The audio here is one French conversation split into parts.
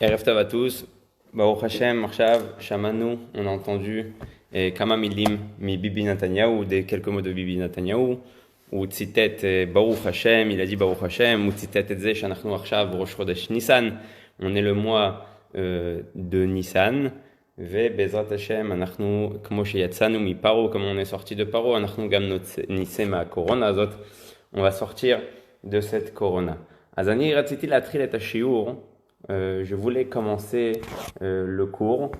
Erev Tov à tous. Baruch Hashem, Marshav, Shamanu, on a entendu Kama Milim mi Bibi Netanyahu, des quelques mots de Bibi Netanyahu, ou Tzitet Baruch Hashem, il a dit Baruch Hashem, ou Tzitet Etzeh Shanachnu Arshav Rosh Chodesh Nissan, on est le mois de Nissan, Ve Bezrat Hashem, Anachnu Kmo Sheyatzanu mi Paro, comme on est sorti de Paro, Anachnu Gam Nisema Corona, Azot, on va sortir de cette Corona. Azani Ratziti Latril et Ashiur. Je voulais commencer le cours.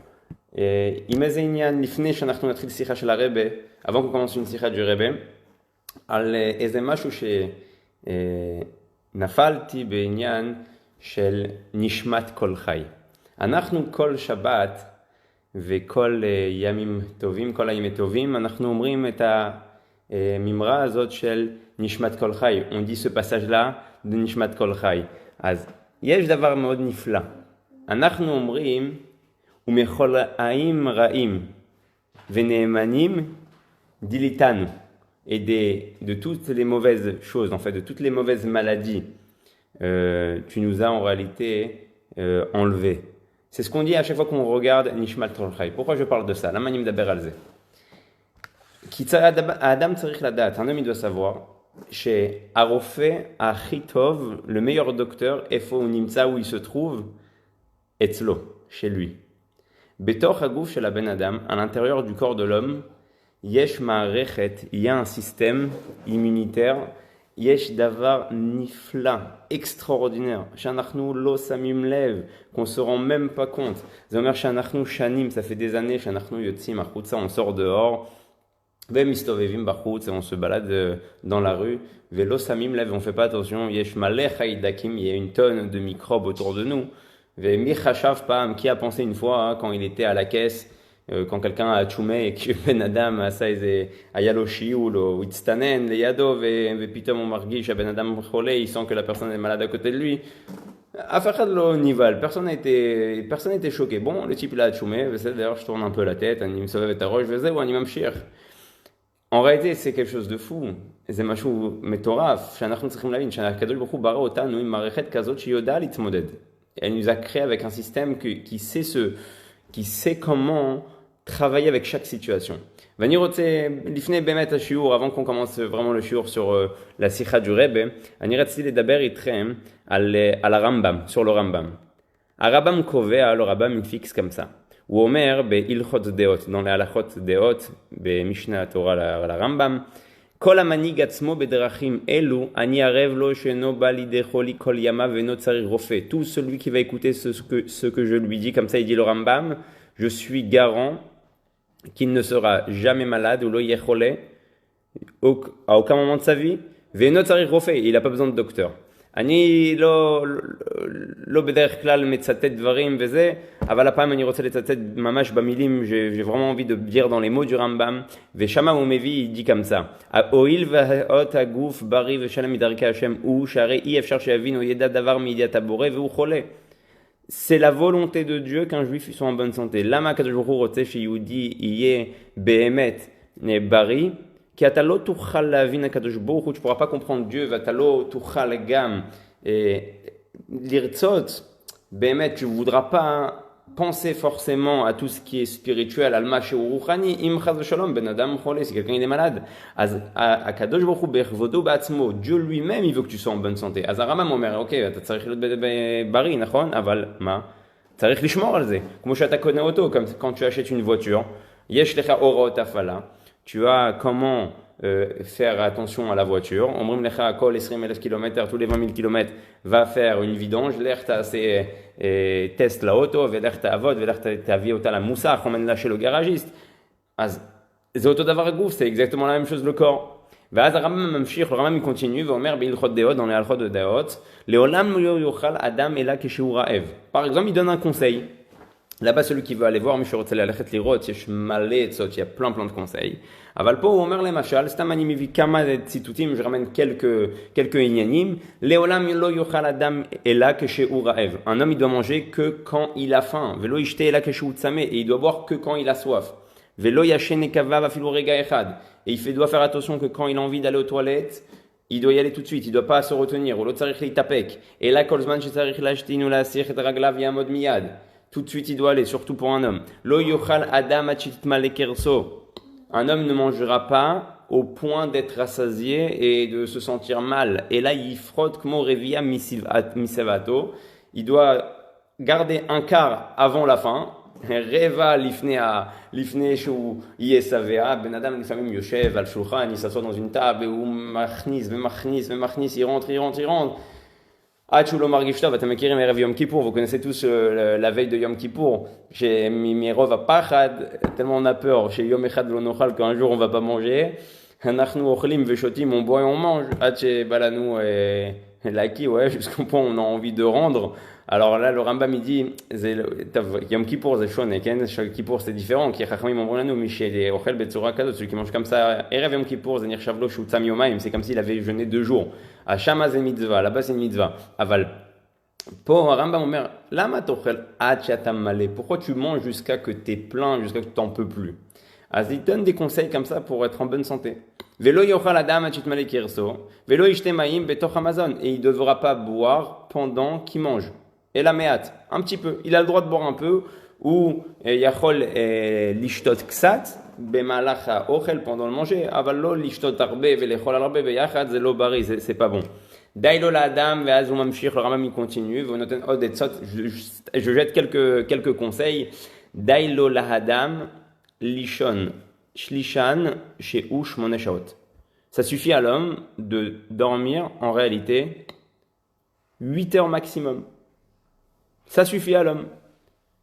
Et avant qu'on commence une sikha du Rebbe, על איזה משהו שנפלתי בעניין של נשמת כל חי. אנחנו כל שבת וכל ימים טובים, כל הימים טובים, אנחנו אומרים את הממרה הזאת של נשמת כל חי. On dit ce passage-là de נשמת כל חי. אז יש דבר מאוד נפלא. אנחנו אומרים, ומכל רעים רעים ונאמנים דילitanu. Et de toutes les mauvaises choses, en fait, de toutes les mauvaises maladies, tu nous as en réalité enlevé. C'est ce qu'on dit à chaque fois qu'on regarde Nishmat Kol Chai. Pourquoi je parle de ça? Lama אני מדבר על זה. כי האדם צריך לדעת, un homme il doit savoir, שהרופא הכי טוב, le meilleur docteur, איפה הוא נמצא, où il se trouve, אצלו, chez lui. בתוך הגוף של הבן אדם, à l'intérieur du corps de l'homme, yesh ma'arechet, il y a un système immunitaire, yesh davar nifla, extraordinaire, shanachnu lo samim lev, qu'on se rend même pas compte. Zomer shanachnu shanim, ça fait des années, shanachnu yotzim achutza, on sort dehors, vemistovevim bachutz, et on se balade dans la rue, velo samim lev, on fait pas attention, yesh malech haidakim, il y a une tonne de microbes autour de nous, ve chashav pam, qui a pensé une fois, quand il était à la caisse, quand quelqu'un a tchoumé et que Ben Adam עשה איזה, היה לו שיעול או הוא הצטנן לידו ופתאום הוא מרגיש שהבן אדם חולה, il sent que la personne est malade à côté de lui. אף אחד לא נבהל, personne n'était choqué. Bon, le type il a tchoumé, d'ailleurs je tourne un peu la tête, אני מסובב את הראש וזהו, אני ממשיך. En réalité, c'est quelque chose de fou. זה משהו מטורף, שאנחנו צריכים להבין, שהקדוש ברוך הוא ברא אותנו עם מערכת כזאת שיודעה להתמודד. Elle nous a créé avec un système qui sait comment travailler avec chaque situation. ואני רוצה, לפני באמת השיעור, avant qu'on commence vraiment le shiur sur la sikha du Rebbe, אני רציתי לדבר איתכם על הרמב"ם, sur le רמב"ם. הרמב"ם קובע, le רמב"ם fixe comme ça. הוא אומר בהלכות דעות, dans les הלכות דעות, במשנה התורה לרמב"ם, כל המנהיג עצמו בדרכים אלו, אני ערב לו שאינו בא לידי חולי כל ימיו ואינו צריך רופא. Tout celui qui va écouter ce que je lui dis, comme ça il dit le Rambam, je suis garant qu'il ne sera jamais malade ou lo yeh cholé à aucun moment de sa vie. ואינו צריך רופא, il n'a pas besoin de docteur. אני לא בדרך כלל מצטט דברים וזה, אבל הפעם אני רוצה לצטט ממש במילים, j'ai vraiment envie de dire dans les mots du Rambam, ושמה הוא מביא, il dit comme ça, הואיל והאות הגוף בריא ושלם מדרכי השם הוא, שהרי אי אפשר שיבין או ידע דבר מידיעת הבורא והוא חולה. C'est la volonté de Dieu qu'un juif soit en bonne santé. למה הקדוש ברוך הוא רוצה שיהודי יהיה באמת בריא? כי אתה לא תוכל להבין הקדוש ברוך הוא, tu pourras pas comprendre Dieu, ואתה לא תוכל גם לרצות, באמת, tu voudras pas penser forcément à tout ce qui est spirituel, על מה שהוא רוחני, אם חס ושלום, בן אדם חולה, si quelqu'un est malade. אז הקדוש ברוך הוא בכבודו בעצמו, Dieu lui-même, il veut que tu sois en bonne santé. אז הרמב"ם אומר, אוקיי, אתה צריך להיות בריא, נכון? אבל מה? צריך לשמור על זה. כמו שאתה קונה אותו, quand tu achètes une voiture, יש לך הוראות הפעלה. Tu as comment faire attention à la voiture. אומרים לך, כל 20,000 קילומטר, tous les 20,000 קילומטר, va faire une vidange, לך תעשה טסט לאוטו, ולך תעבוד, ולך תביא אותה למוסך, חומן לה של הגראז'יסט. אז זה אותו דבר הגוף, c'est exactement la même chose le corps. ואז הרמב"ם ממשיך, הרמב"ם continue ואומר בהלכות דעות, dans les הלכות דעות, לעולם לא יאכל אדם אלא כשהוא רעב. Par exemple, il donne un conseil. Là-bas, celui qui veut aller voir, מישהו רוצה ללכת לראות, יש מלא עצות, il y a plein de conseils. אבל פה הוא אומר למשל, סתם אני מביא כמה ציטוטים, je ramène quelques עניינים, לעולם לא יאכל אדם אלא כשהוא רעב. Un homme, il doit manger que quand il a faim, ולא ישתה אלא כשהוא צמא, et il doit boire que quand il a soif. ולא ישן נקביו אפילו רגע אחד. Et il doit faire attention que quand il a envie d'aller aux toilettes, il doit y aller tout de suite, il ne doit pas se retenir. Ou l'autre tzarich l'itapek. Et là, kolzman shetzarich lashtin ou lasich et raglav yamod miyad. Tout de suite, il doit aller, surtout pour un homme. Lo yochal adam achitma lekerso. Un homme ne mangera pas au point d'être rassasié et de se sentir mal. Et là, il frotte kmo revia misevato. Il doit garder un quart avant la fin. Reva lifne shou yesavea. Ben adam לפעמים יושב על שולחן, il s'assoit dans une table ou machnis, il rentre. Achoulo Margishta, vous מכירים ערב Yom Kippour, vous connaissez tous la veille de Yom Kippour. Chez Mirov à Pachad, tellement on a peur. Chez Yom Echad lo nochal, qu'un jour on va pas manger. Hanachnu ochlim veshotim, on boit et on mange. Hache balanu laki, ouais, jusqu'au point où on a envie de rendre. Alors là, le Rambam il dit, Yom Kippour c'est shone, Yom Kippour c'est différent. Qui chachamim omrou lanu, miché les ochel betzura kadot, celui qui mange comme ça. Erev Yom Kippour, zenir shavlo shutzam yomaim, c'est comme s'il avait jeûné 2 jours. À Shama c'est mitzvah, là-bas c'est une mitzvah. Aval. Pour Rambam Omer, lama tochel achatam malé. Pourquoi tu manges jusqu'à que t'es plein, jusqu'à que tu t'en peux plus? Az il donne des conseils comme ça pour être en bonne santé. Velo yochal adam achit malé kirso. Velo ishte maim betoch Amazon. Et il ne devra pas boire pendant qu'il mange. Et la meat, un petit peu. Il a le droit de boire un peu. Ou yachol lishtot ksat. Bemalach ochel pendant le manger. Avallo lishtot arbe velechol arbe beyachad zelo bari. C'est pas bon. Dailo la adam ve'az umamshich. Le Rambam il continue. Je jette quelques conseils. Dailo la adam lishon shlishan she'u shmone shaot. Ça suffit à l'homme de dormir en réalité 8 heures maximum. Ça suffit à l'homme.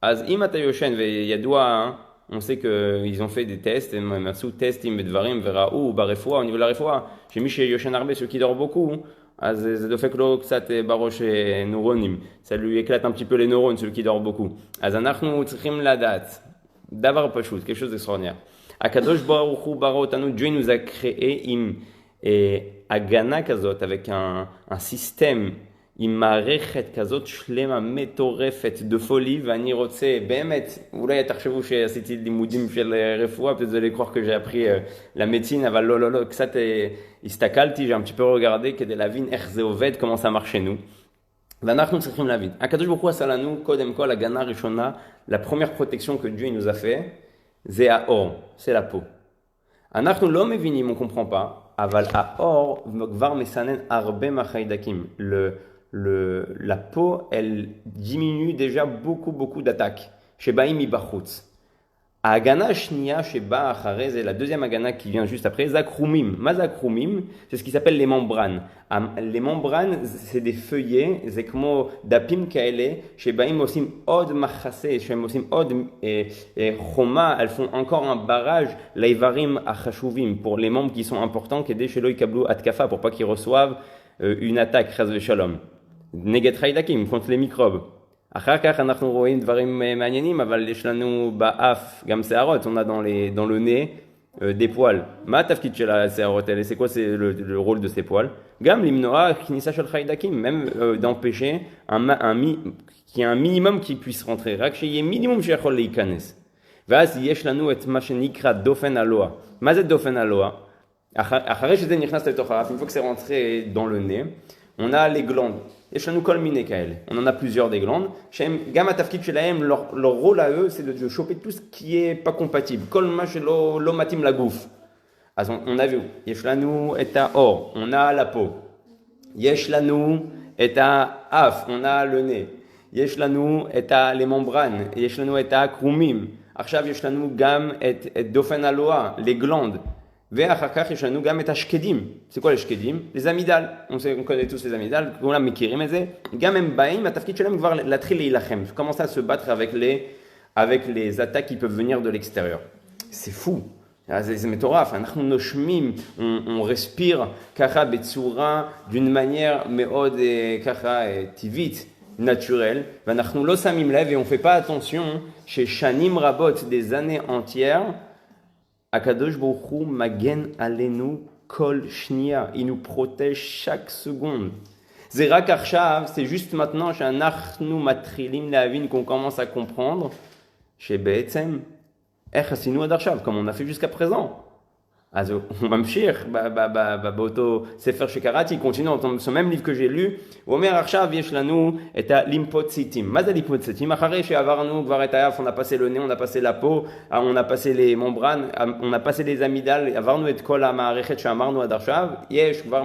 Az imata yoshen ve'yadua. On sait qu'ils ont fait des tests, et Massou test, ils mettent varim, verra ou barefoua, au niveau de la refoua. J'ai mis chez Yoshen Arbe, ceux qui dorment beaucoup, Zadofeklo, Ksat, Baroche et Neuronim. Ça lui éclate un petit peu les neurones, celui qui dort beaucoup. Azanachnu, Tzrim Ladat, Davar Pashut, quelque chose d'extraordinaire. Akadosh Baruchu Barotanu, Dieu nous a créé et Agana Kazot, avec un système. Imarechet kazot shlema metorefet de folie vani rotse behemet. Oula yatarchevu שעשיתי לימודים של רפואה, peut-être vous allez croire que j'ai appris la médecine, אבל לא, קצת הסתכלתי, j'ai un petit peu regardé כדי להבין איך זה עובד, comment ça marche chez nous. ואנחנו צריכים להבין. הקדוש ברוך הוא עשה לנו קודם כל הגנה ראשונה, la première protection que Dieu nous a fait, זה האור, c'est la peau. אנחנו לא מבינים, on comprend pas, אבל האור כבר מסנן הרבה מהחיידקים. La peau, elle diminue déjà beaucoup d'attaques. Chez Baïm Ibachutz. Agana Shnia Sheba Acharez, la deuxième Agana qui vient juste après, Zakrumim. Mazakrumim, c'est ce qui s'appelle les membranes. Les membranes, c'est des feuillets, Zekmo Dapim Kaele, chez Baïm Osim Od Machase, chez Osim Od et Choma, elles font encore un barrage, Laivarim Achashuvim, pour les membres qui sont importants, Kede Shelo Ikablu Atkafa, pour pas qu'ils reçoivent une attaque, Chaz Veshalom. Neget Haydakim, contre les microbes. אחר כך אנחנו רואים דברים מעניינים, אבל יש לנו באף גם שערות, on a dans le nez des poils. מה התפקיד של השערות האלה? C'est quoi le rôle de ces poils? גם למנוע כניסה של חיידקים, même d'empêcher qu'il y ait un minimum qui puisse rentrer, רק שיהיה מינימום שיכול להיכנס. ואז יש לנו את מה שנקרא דופן הלוע. מה זה דופן הלוע? אחרי שזה נכנס לתוך האף, une fois que c'est rentré dans le nez, on a les glandes. On en a plusieurs des glandes. Leur rôle à eux, c'est de choper tout ce qui est pas compatible. On a vu. Yeshlanu et à or. On a la peau. Yeshlanu et à af. On a le nez. Yeshlanu et à les membranes. Yeshlanu et à krumim. Arshav yeshlanu gam et dofen aloa. Les glandes. C'est quoi les shkedim? Les amygdales. On connaît tous les amygdales. Commencer à se battre avec les attaques qui peuvent venir de l'extérieur. C'est fou. On respire d'une manière naturelle. Et on ne fait pas attention chez Shanim Rabot des années entières. Akadosh Baruch Hu magen alenu kol shnia. Il nous protège chaque seconde. Zerak Arshav, c'est juste maintenant chez Anachnu Matrilim Lehavin qu'on commence à comprendre. Chez Be'etzem, Echasinu Ad Arshav, comme on a fait jusqu'à présent. אז הוא ממשיך באותו ספר שקראתי, continue dans ce même livre que j'ai lu, הוא אומר עכשיו יש לנו את הלימפוציטים. מה זה לימפוציטים? אחרי שעברנו כבר את האף, on a passé le nez, on a passé la peau, on a passé les membranes, on a passé les amygdales, עברנו את כל המערכת שאמרנו עד עכשיו, יש כבר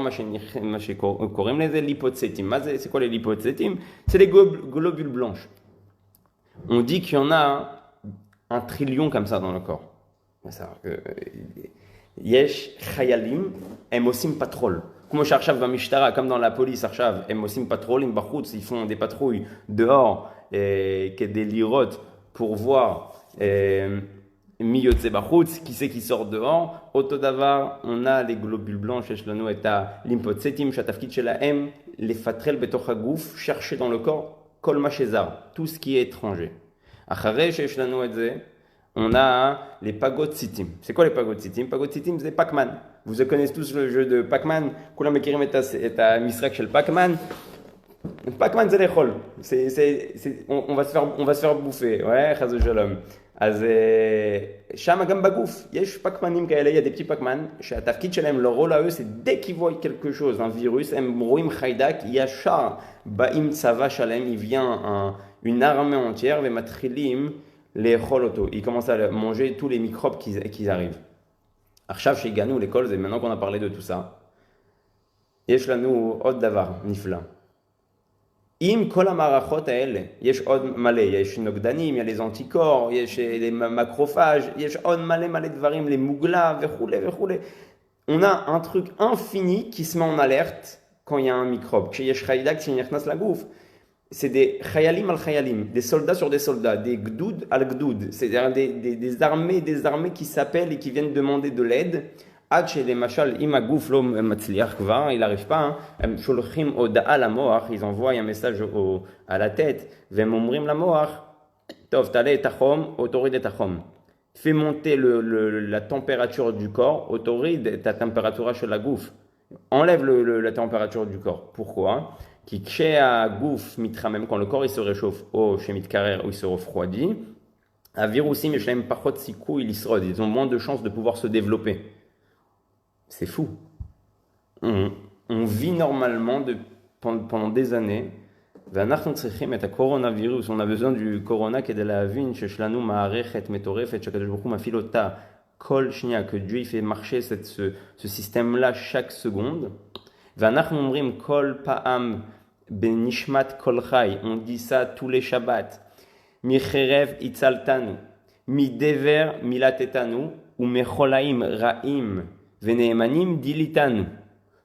מה שקוראים לזה ליפוציטים. מה זה? C'est quoi les lipocytes? C'est les globules blanches. On dit qu'il y en a 1 trillion comme ça dans le corps. יש חיילים, הם עושים פטרול. כמו שעכשיו במשטרה, comme dans la police עכשיו, הם עושים פטרולים בחוץ, ils font des patrouilles dehors, כדי לראות, pour voir מי יוצא בחוץ, qui c'est qui sort dehors. אותו דבר, on a les globules blancs, יש לנו את הלימפוציטים, שהתפקיד שלהם, לפטרל בתוך הגוף, chercher dans le corps, כל מה שזר, tout ce qui est étranger. אחרי שיש לנו את זה, on a les pagocytimes. C'est quoi les pagocytimes? Pagocytimes, c'est Pac-Man. Vous connaissez tous le jeu de Pac-Man. כולם מכירים את המשחק של Pac-Man. Pac-Man זה לאכול. on va se faire bouffer. Ouais, חס ושלום. אז שם גם בגוף, יש פקמנים כאלה, il y a des petits פקמן, שהתפקיד שלהם, leur rôle à eux, c'est dès qu'ils voient quelque chose, un virus, הם רואים חיידק, ישר באים צבא שלהם, il vient une armée entière, ומתחילים לאכול אותו. Ils commencent à manger tous les microbes qui arrivent. עכשיו שהגענו לכל זה, maintenant qu'on a parlé de tout ça, יש לנו עוד דבר נפלא. עם כל המערכות האלה, יש עוד מלא, יש נוגדנים, יש les anticorps, יש les macrophages, יש עוד מלא דברים, les mouglas וכו'. On a un truc infini qui se met en alerte quand il y a un microbe. כשיש חיידק שנכנס לגוף, c'est des chayalim al chayalim, des soldats sur des soldats, des gdoud al gdoud, c'est-à-dire des armées qui s'appellent et qui viennent demander de l'aide. עד שלמשל, אם הגוף לא מצליח כבר, il n'arrive pas, הם שולחים הודעה למוח, ils envoient un message à la tête, והם אומרים למוח, טוב, תעלה את החום, או תוריד את החום. fais monter la température du corps, או תוריד את הטמפרטורה של הגוף. enlève la température du corps. Pourquoi? כי כשהגוף מתחמם, quand le corps il se réchauffe, או שמתקרר, ou il se refroidit, הווירוסים יש להם פחות סיכוי לשרוד, ils ont moins de chances de pouvoir se développer. C'est fou. On vit normalement pendant des années. ואנחנו צריכים את הקורונה-וירוס, on a besoin du corona כדי להבין שיש לנו מערכת מטורפת שהקדוש ברוך הוא מפעיל אותה כל שנייה, que Dieu fait marcher ce système-là chaque seconde. ואנחנו אומרים כל פעם בנשמת כל חי, on dit ça tous les Shabbats, מחרב הצלתנו, מדבר מילתתנו, ומחולאים רעים, ונאמנים דילitanu.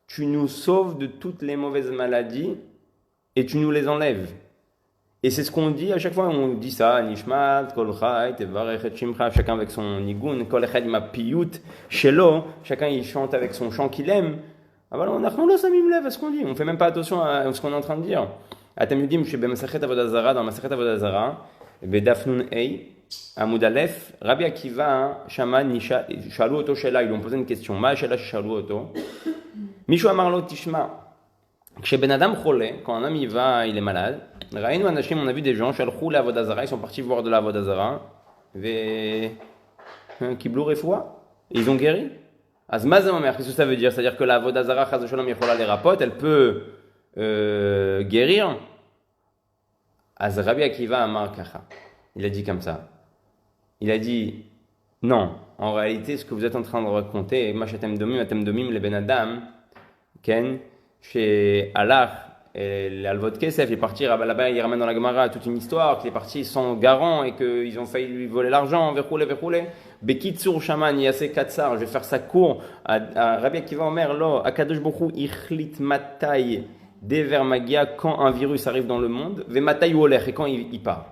Tu nous sauves de toutes les mauvaises maladies et tu nous les enlèves. Et c'est ce qu'on dit à chaque fois, on dit ça, Nishmat, Kol Chai, Tevarech et Shimcha, chacun avec son nigun, Kol Echad ima piyut, Shelo, chacun il chante avec son chant qu'il aime. Ah voilà, on a samim lev à ce qu'on dit, on fait même pas attention à ce qu'on est en train de dire. Atem yudim, je suis b'masachet avodah zara, dans masachet avodah zara, bedaf nun ei, Amoud Aleph, Rabbi Akiva, Shaman, שאלו אותו שאלה, ils lui ont posé une question. מה השאלה ששאלו אותו? מישהו אמר לו, תשמע, כשבן אדם חולה, quand un homme y va, il est malade, ראינו אנשים, on a vu des gens שהלכו לעבודה זרה, ils sont partis voir de לעבודה זרה, וקיבלו רפואה, ils ont guéri. אז מה זה אומר? Qu'est-ce que ça veut dire? C'est-à-dire que לעבודה זרה, חס ושלום, יכולה לרפות, elle peut guérir. אז רבי עקיבא אמר ככה, il a dit comme ça. Il a dit, non, en réalité, ce que vous êtes en train de raconter, Mashatem Domim, les Ben Adam, Ken, chez Allah, l'Alvot Kesef, il est parti là-bas, il ramène dans la Gemara toute une histoire, qu'il est parti sans garant et qu'ils ont failli lui voler l'argent, verroulé. Bekitsur Shaman, Yase Katsar, je vais faire ça court. À Rabbi Akiva Omer, lo, Akadosh Bokhu, Ichlit Matai, Dever Magia, quand un virus arrive dans le monde, Ve Matai Wolech, et quand il part.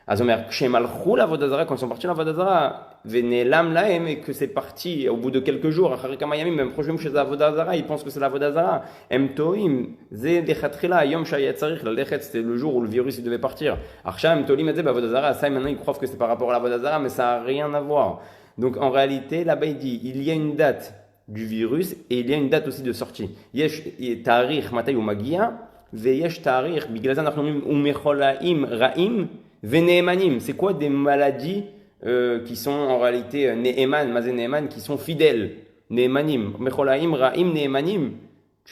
אז אומר, כשהם הלכו לעבודה זרה, quand ils sont partis לעבודה זרה, ונעלם להם, et que c'est parti au bout de quelques jours, אחרי כמה ימים, הם חושבים שזה עבודה זרה, ils pensent que c'est לעבודה זרה, הם טועים, זה לכתחילה, היום שהיה צריך ללכת, c'était le jour où le virus il devait partir. עכשיו הם תולים את זה בעבודה זרה, ça maintenant ils croient que c'est par rapport à לעבודה זרה, mais ça n'a rien à voir. Donc en réalité, là-bas il dit, il y a une date du virus, et il y a une date aussi de sortie. יש תאריך מתי הוא מגיע, ויש תאריך, בגלל זה אנחנו אומרים, ומחולאים רעים, Vénémanim, c'est quoi des maladies qui sont en réalité Ne'eman, Mazé Ne'eman, qui sont fidèles. Ne'emanim. Mecholaim, Ra'im, Ne'emanim.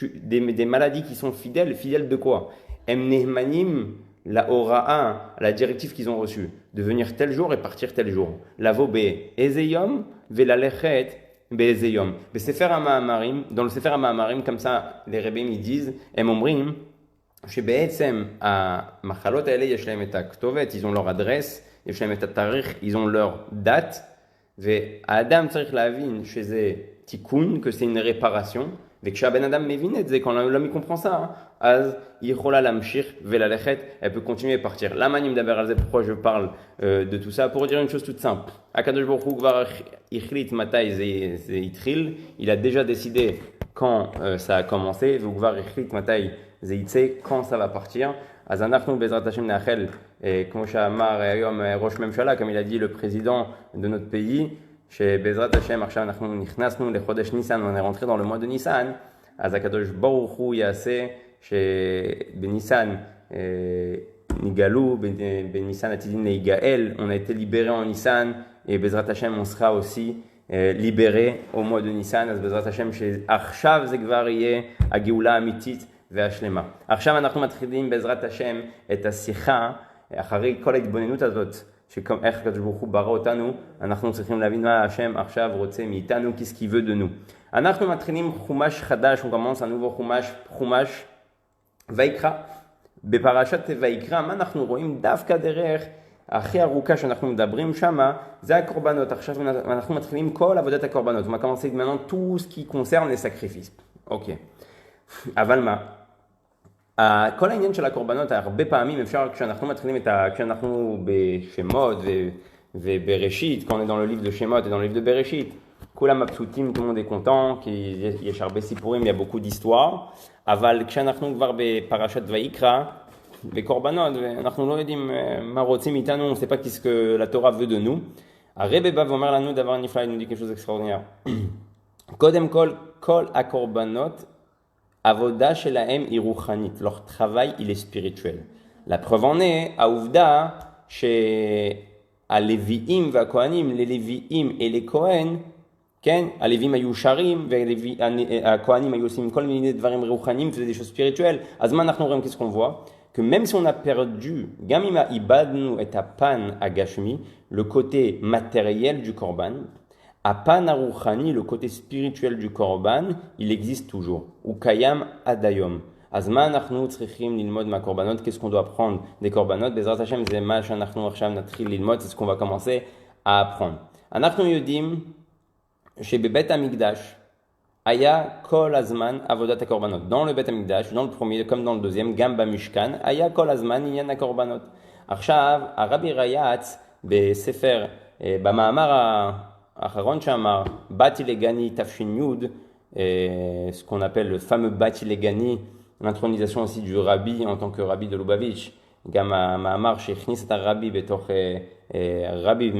Des maladies qui sont fidèles. Fidèles de quoi? Em Ne'emanim, la Ora'a, la directive qu'ils ont reçue, de venir tel jour et partir tel jour. Lavo be Ezeyom, Velalechet, be Ezeyom. Be Sefer HaMa'amarim, dans le Sefer HaMa'amarim, comme ça, les Rebbeim ils disent, Em Omrim, שבעצם המחלות האלה יש להם את הכתובת, ils ont leur adresse, יש להם את התאריך, ils ont leur date, והאדם צריך להבין שזה תיקון, que c'est une réparation, וכשהבן אדם מבין את זה, quand l'homme il comprend ça, אז היא יכולה להמשיך וללכת, elle peut continuer et partir. למה אני מדבר על זה, pourquoi je parle de tout ça? Pour dire une chose toute simple. הקדוש ברוך הוא כבר החליט מתי זה התחיל, il a déjà décidé quand ça a commencé, והוא כבר החליט מתי זה יצא, quand ça va partir. אז אנחנו בעזרת השם נאחל, כמו שאמר היום ראש ממשלה, comme il a dit le président de notre pays, שבעזרת השם עכשיו אנחנו נכנסנו לחודש ניסן, on est rentré dans le mois de ניסן, אז הקדוש ברוך הוא יעשה שבניסן נגאלו, בניסן עתידים להיגאל, on a été libéré en ניסן, et בעזרת השם on sera aussi libéré au mois de ניסן, אז בעזרת השם שעכשיו זה כבר יהיה הגאולה האמיתית והשלמה. עכשיו אנחנו מתחילים בעזרת השם את השיחה, אחרי כל ההתבוננות הזאת, איך הקדוש ברוך הוא ברא אותנו, אנחנו צריכים להבין מה השם עכשיו רוצה מאיתנו, qu'est-ce qu'il veut de nous. אנחנו מתחילים חומש חדש, הוא commence un nouveau חומש ויקרא. בפרשת ויקרא, מה אנחנו רואים דווקא דרך הכי ארוכה שאנחנו מדברים שמה, זה הקורבנות. עכשיו אנחנו מתחילים כל עבודת הקורבנות. On va commencer maintenant tout ce qui concerne les sacrifices. אוקיי. אבל מה? כל העניין של הקורבנות, הרבה פעמים אפשר, כשאנחנו בשמות ובראשית, quand on est dans le livre de Shemot et dans le livre de Bereshit, כולם מבסוטים, tout le monde est content, כי יש הרבה סיפורים, il y a beaucoup d'histoires, אבל כשאנחנו כבר בפרשת ויקרא, בקורבנות, ואנחנו לא יודעים מה רוצים איתנו, on ne sait pas qu'est-ce que la Torah veut de nous, הרב בא ואומר לנו דבר נפלא, il nous dit quelque chose d'extraordinaire. קודם כל הקורבנות, Avoda shelahem היא רוחנית, leur travail il est spirituel. La preuve en est, העובדה שהלוויים והכהנים, les לוויים et les כהן, כן, הלוויים היו שרים והכהנים היו עושים כל מיני דברים רוחניים, זה des choses spirituelles. אז מה אנחנו רואים, qu'est-ce qu'on voit? Que même si on a perdu, גם אם איבדנו את הפן הגשמי, le côté matériel du korban, Apan Aruchani, le côté spirituel du korban, il existe toujours. Ou kayam adayom. Azman achnu tzrichim lilmod ma korbanot. Qu'est-ce qu'on doit apprendre des korbanot? Bezrat Hashem, c'est ma shanachnu achshav natril lilmod. C'est ce qu'on va commencer à apprendre. Anachnu yodim shebebet hamikdash aya kol azman avodat korbanot. Dans le bet hamikdash, dans le premier comme dans le deuxième, gamba mishkan aya kol azman inyan korbanot. Achshav Rabbi Rayatz besefer b'ma'amar Acharon Shamar, Bati Legani Tafshin Yud, ce qu'on appelle le fameux Bati Legani, l'intronisation aussi du Rabbi en tant que Rabbi de Lubavitch, גם המאמר שהכניס את הרבי בתוך רבי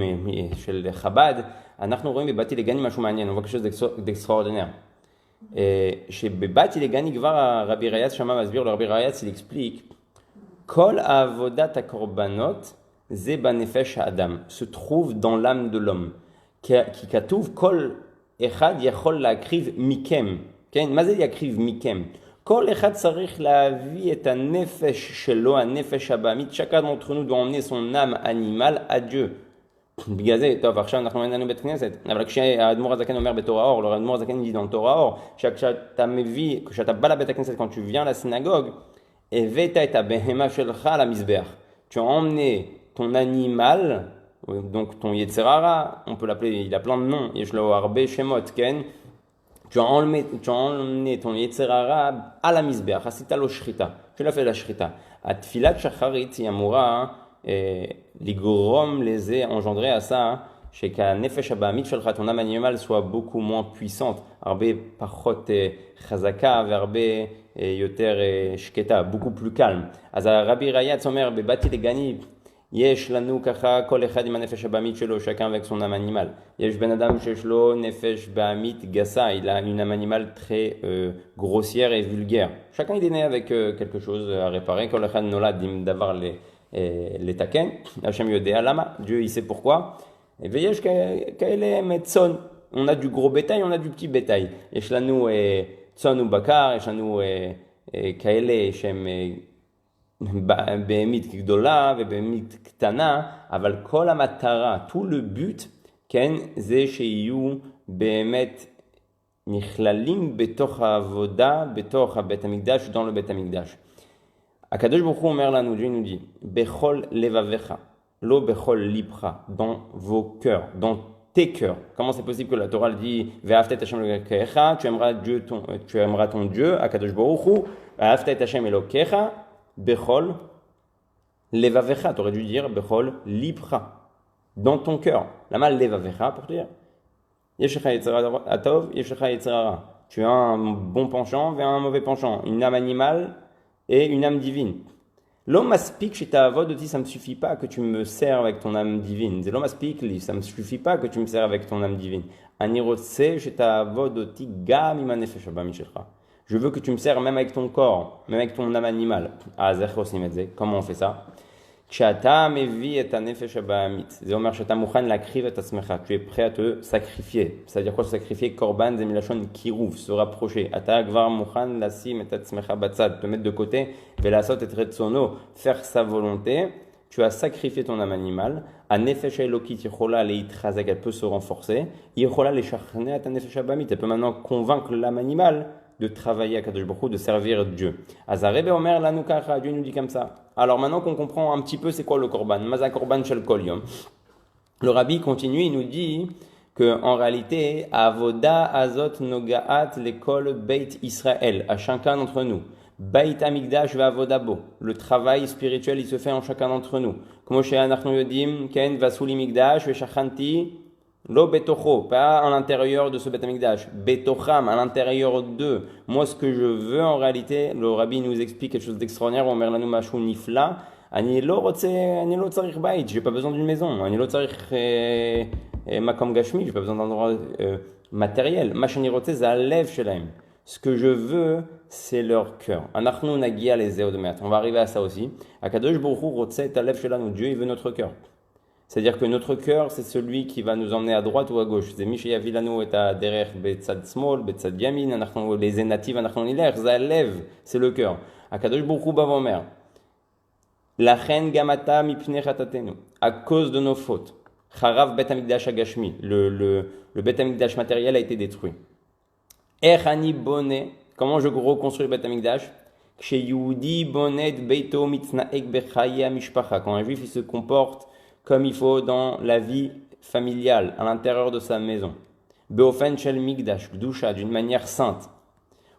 של חב"ד, אנחנו רואים בבתי לגני משהו מעניין, on voit quelque chose d'extraordinaire. שבבתי לגני כבר הרבי רייץ שמע מסביר לו, הרבי רייץ il explique, כל עבודת הקורבנות זה בנפש האדם, se trouve dans l'âme de l'homme. כי כתוב כל אחד יכול להקריב מכם, כן? מה זה יקריב מכם? כל אחד צריך להביא את הנפש שלו, הנפש הבאמית, chacun d'entre nous doit emmener son âme animale à Dieu. בגלל זה, טוב, עכשיו אנחנו אין לנו בית כנסת, אבל כשהאדמו"ר הזקן אומר בתורה אור, האדמו"ר הזקן dit dans תורה אור, כשאתה בא לבית הכנסת, quand tu viens à la synagogue, הבאת את הבהמה שלך למזבח. Tu as emmené ton animal, donc ton Yetzerara, on peut l'appeler, il a plein de noms, Yeshlo Arbe Shemot, Ken. Tu as emmené ton Yetzerara à la Mizbeach, Asita lo Shrita, tu l'as fait la Shrita. À Tfilat Shacharit, Yamura, l'igrom les a engendrés à ça, chez qu'à Nefesh Abamit Shalcha, ton âme animale soit beaucoup moins puissante, Arbe Pachot Chazaka, Verbe Yoter Shketa, beaucoup plus calme. Aza Rabbi Rayat Somer, Bebati Legani, יש לנו ככה כל אחד עם הנפש הבאמית שלו, chacun avec son âme animale. יש בן אדם שיש לו נפש בהמית גסה, il a une âme animale très grossière et vulgaire. Chacun il est né avec quelque chose à réparer, כל אחד נולד עם דבר לתקן. השם יודע למה, Dieu il sait pourquoi. ויש כאלה צאן. On a du gros bétail, on a du petit bétail. יש לנו צאן ובקר, יש לנו כאלה שהם בהמית גדולה ובהמית קטנה, אבל כל המטרה, tout le but, כן, זה שיהיו באמת נכללים בתוך העבודה, בתוך הבית המקדש, dans le בית המקדש. הקדוש ברוך הוא אומר לנו, Dieu nous dit, בכל לבביך, לא בכל ליבך, dans vos cœurs, dans tes cœurs. Comment c'est possible que la Torah dit, ואהבת את השם אלוקיך, tu aimeras ton Dieu, הקדוש ברוך הוא, ואהבת את השם אלוקיך, בכל לבביך, tu aurais dû dire, בכל ליבך, dans ton cœur. למה לבביך, pour te dire? יש לך יצר הטוב, יש לך יצר הרע. Tu as un bon penchant et un mauvais penchant, une âme animale et une âme divine. L'homme aspique chez ta avod aussi, ça ne me suffit pas que tu me serves avec ton âme divine. L'homme aspique, ça ne me suffit pas que tu me serves avec ton âme divine. Chez ta avod aussi, gam imanefesh abamishelcha. Je veux que tu me sers même avec ton corps, même avec ton âme animale. Ah, comment on fait ça? כשאתה מביא את הנפש הבהמית, זה אומר שאתה מוכן להקריב את עצמך, tu es prêt à te sacrifier. C'est-à-dire quoi se sacrifier? קורבן זה מלשון קירוב, se rapprocher. אתה כבר מוכן לשים את עצמך בצד, te mettre de côté, ולעשות את רצונו, faire sa volonté. Tu as sacrifié ton âme animale. הנפש האלוקית יכולה להתחזק, elle peut se renforcer. היא יכולה לשכנע את הנפש הבהמית, elle peut maintenant convaincre l'âme animale de travailler à Kadosh Baruch Hu, de servir Dieu. Azarebe Omer lanu kacha, Dieu nous dit comme ça. Alors maintenant qu'on comprend un petit peu c'est quoi le korban, maza korban shel kol yom. Le rabbi continue, il nous dit que en réalité, avoda azot nogaat lekol beit Israël, à chacun d'entre nous. Beit Hamikdash va avodabo. Le travail spirituel, il se fait en chacun d'entre nous. Comme chez Anachnu Yodim, Ken vasuli Mikdash, veshachanti. Lo betocho, pas à l'intérieur de ce Beit Hamikdash. Betocham, à l'intérieur d'eux. Moi, ce que je veux en réalité, le rabbi nous explique quelque chose d'extraordinaire. Omer lanu mashu nifla. Ani lo tzarich bait. J'ai pas besoin d'une maison. Ani lo tzarich makom gashmi. J'ai pas besoin d'un endroit matériel. Mashani rotze zalev shelaim. Ce que je veux, c'est leur cœur. Anachnu nagia les eodomet. On va arriver à ça aussi. Akadosh Baruch Hu rotze et alev shelanu. Dieu, il veut notre cœur. C'est-à-dire que notre cœur, c'est celui qui va nous emmener à droite ou à gauche. C'est Mishéya Vilanu et à derrière Betzad Smol, Betzad Yamin, les énatives, c'est le cœur. Akadosh Baruch Hu Bavomer. Lachen Gamata Mipne Chatatenu. À cause de nos fautes. Charav Bet Hamikdash Agashmi. Le Bet Hamikdash matériel a été détruit. Echani Boné. Comment je reconstruis Bet Hamikdash? Chez Yehudi Bonet Beito Mitznaek Bechaya Mishpacha. Quand un juif il se comporte comme il faut dans la vie familiale, à l'intérieur de sa maison. Beofen shel migdash, gdusha, d'une manière sainte.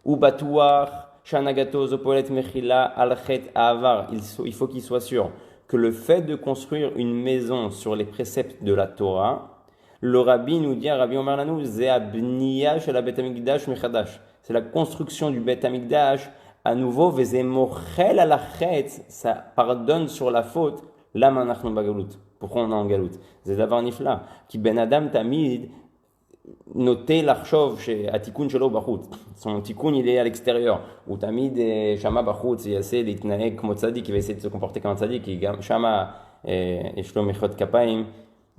Ou batouar, shanagato, zopolet mechila, alchet avar. Il faut qu'il soit sûr que le fait de construire une maison sur les préceptes de la Torah, le rabbi nous dit, Rabbi Omer lanu, ze abniya shel bet hamikdash mechadash. C'est la construction du bet hamikdash à nouveau, veze mochel alachet, ça pardonne sur la faute, la manachnu bagalut. Pourquoi on est en galoute? C'est d'avoir nifla. Qui ben adam tamid noté l'archov chez Atikun shelo bachut. Son tikkun il est à l'extérieur. Ou tamid shama bachut, il essaie d'itnaeg comme tzadik, il va essayer de se comporter comme tzadik. Shama eshlo mechot kapayim,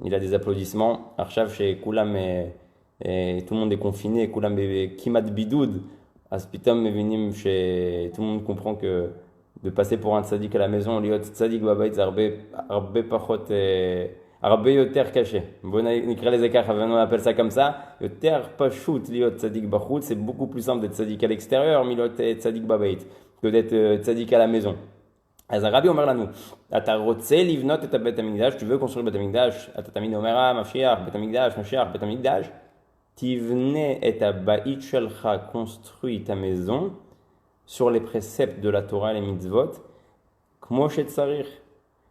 il a des applaudissements. Archav chez kulam, tout le monde est confiné. Kulam kimat bidoud. Aspitam mevinim chez tout le monde comprend que de passer pour un tzadik à la maison, liot tzadik babayt arbe pachot arbe yoter caché. Bon, nikra les écarts, on appelle ça comme ça. Yoter pashut liot tzadik bachut, c'est beaucoup plus simple d'être tzadik à l'extérieur, milot tzadik babayt, que d'être tzadik à la maison. Az Rabbi Omer lanu, ata rotze livnot et bet hamikdash, tu veux construire bet hamikdash, ata tamid omera mashiach bet hamikdash, mashiach bet hamikdash, tivne et abayit shelcha, construis ta maison sur les préceptes de la Torah et les mitzvot, kmo shetzarich,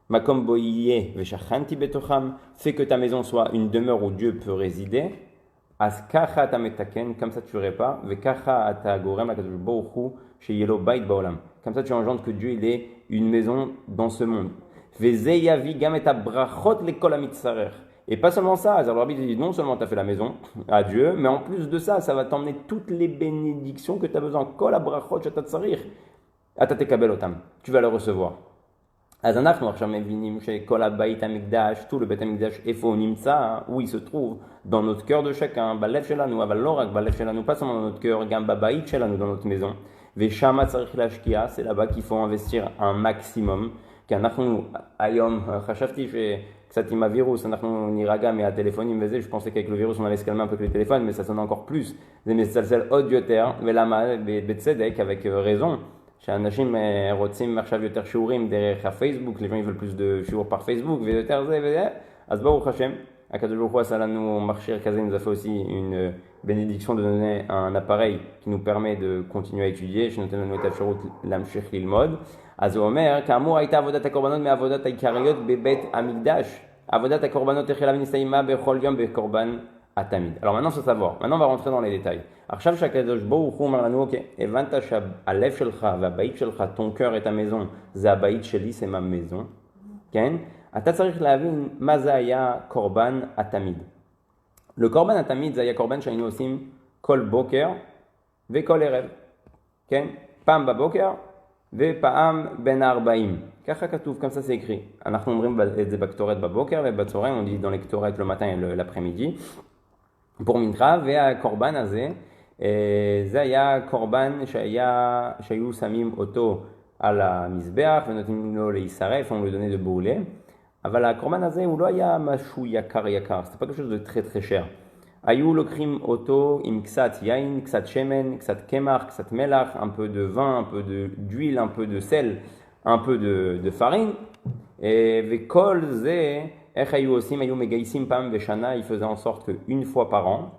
makom boiye veshachanti betocham, fais que ta maison soit une demeure où Dieu peut résider, as kacha tametaken, comme ça tu répares, vekacha ata gorem akadosh baruch hu sheyelo bait baolam, comme ça tu engendres que Dieu il est une maison dans ce monde. Veze yavi gam et brachot lekol amitzarech. Et pas seulement ça, alors le rabbi dit non seulement tu as fait la maison à Dieu, mais en plus de ça, ça va t'emmener toutes les bénédictions que tu as besoin. Kol abrachot shatatzarich, atatekabel otam. Tu vas le recevoir. אז אנחנו עכשיו מבינים שכל הבית המקדש, tout le בית המקדש, איפה הוא נמצא, où il se trouve, dans notre cœur de chacun, בלב שלנו, אבל לא רק בלב שלנו, pas seulement dans notre cœur, גם בבית שלנו, dans notre maison. ושם צריך להשקיע, c'est là-bas qu'il faut investir un maximum, כי אנחנו היום, חשבתי שקצת עם הווירוס, אנחנו נירגע מהטלפונים וזה, je pensais qu'avec le virus on allait se calmer un peu avec les téléphones, mais ça sonne encore plus, זה מצלצל עוד יותר, ולמה, בצדק, avec raison, שאנשים רוצים עכשיו יותר שיעורים דרך הפייסבוק, les gens ils veulent plus de שיעור par Facebook ויותר זה וזה, אז ברוך השם, הקדוש ברוך הוא עשה לנו מכשיר כזה, nous a fait aussi une bénédiction de donner un appareil qui nous permet de continuer à étudier, שנותן לנו את האפשרות להמשיך ללמוד. אז הוא אומר, כאמור הייתה עבודת הקורבנות מעבודת העיקריות בבית המקדש. עבודת הקורבנות החלה ונסתיימה בכל יום בקורבן התמיד. Alors maintenant, faut savoir. Maintenant, on va rentrer dans les détails. עכשיו שהקדוש ברוך הוא אומר לנו, אוקיי, הבנת שהלב שלך והבית שלך, ton cœur et ta maison, זה הבית שלי, c'est ma maison, כן? אתה צריך להבין מה זה היה קורבן התמיד. לקורבן התמיד זה היה קורבן שהיינו עושים כל בוקר וכל ערב, כן? פעם בבוקר ופעם בין 40. ככה כתוב, comme ça c'est écrit. אנחנו אומרים את זה בקטורת בבוקר ובצהריים, on dit dans les קטורת le matin et l'après-midi. pour מנחה, והקורבן הזה, זה היה קורבן שהיו שמים אותו על המזבח ונותנים לו להישרף, on lui donnait de brûler. אבל הקורבן הזה הוא לא היה משהו יקר, זה pas quelque chose de très très cher. היו לוקחים אותו עם קצת יין, קצת שמן, קצת קמח, קצת מלח, un peu de vin, un peu d'huile, un peu de sel, un peu de farine. וכל זה, איך היו עושים? היו מגייסים פעם בשנה, ils faisaient en sorte qu'une fois par an,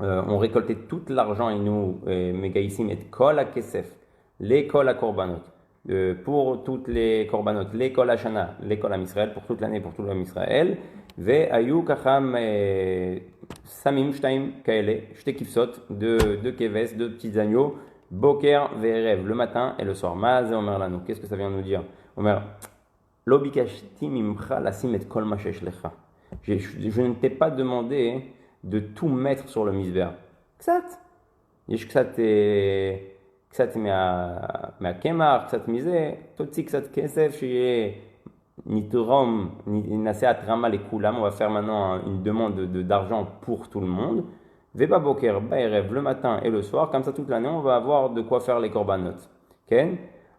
on récoltait tout l'argent et nous מגייסים את כל הכסף לכל הקורבנות. pour toutes les korbanot, l'école Hashana, l'école Am Israël, pour toute l'année, pour tout l'Am Israël, והיו ככה שמים שתיים כאלה, שתי כבשות, deux כבש, deux petits agneaux, בוקר וערב, le matin et le soir. מה זה אומר לנו? Qu'est-ce que ça vient nous dire? אומר, לא ביקשתי ממך לשים את כל מה שיש לך. Je ne t'ai pas demandé de tout mettre sur le misbeh. קצת. יש קצת מהקמח, קצת מזה, תוציא קצת כסף שיהיה נתרום, נעשה התרמה לכולם, on va faire maintenant une demande d'argent pour tout le monde, ובבוקר, בערב, le matin et le soir, comme ça toute l'année, on va avoir de quoi faire les korbanot. כן?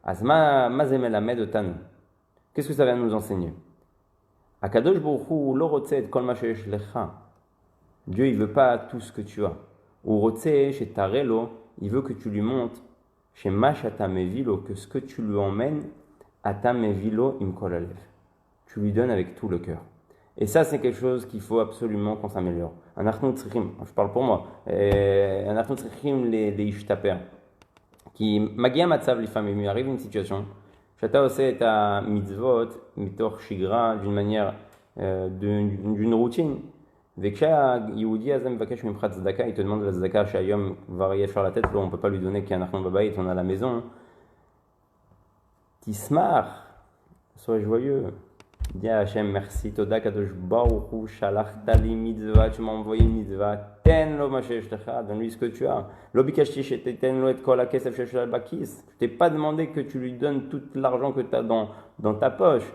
אז מה זה מלמד אותנו? Qu'est-ce que ça va nous enseigner? הקדוש ברוך הוא לא רוצה את כל מה שיש לך. Dieu, il veut pas tout ce que tu as. הוא רוצה שתראה לו, il veut que tu lui montres shemash atamevilo, que ce que tu lui emmènes, atamevilo imkol alev. Tu lui donnes avec tout le cœur. Et ça, c'est quelque chose qu'il faut absolument qu'on s'améliore. Je parle pour moi. אנחנו צריכים להשתפר. כי מגיע מצב לפעמים, arrive une situation, שאתה עושה את המצוות מתוך שגרה, d'une manière, d'une routine, וכשהיהודי הזה מבקש ממך צדקה, il te demande la צדקה שהיום כבר יהיה אפשר לתת לו, on ne peut pas lui donner כי אנחנו בבית, on a la maison. תשמח, sois joyeux. Dis à Hachem, merci, תודה קדוש ברוך הוא, שלחת לי מצווה, tu m'as envoyé une מצווה, תן לו מה שיש לך, donne-lui ce que tu as. לא ביקשתי שתתן לו את כל הכסף שיש לו בכיס. Je t'ai pas demandé que tu lui donnes tout l'argent que tu as dans ta poche.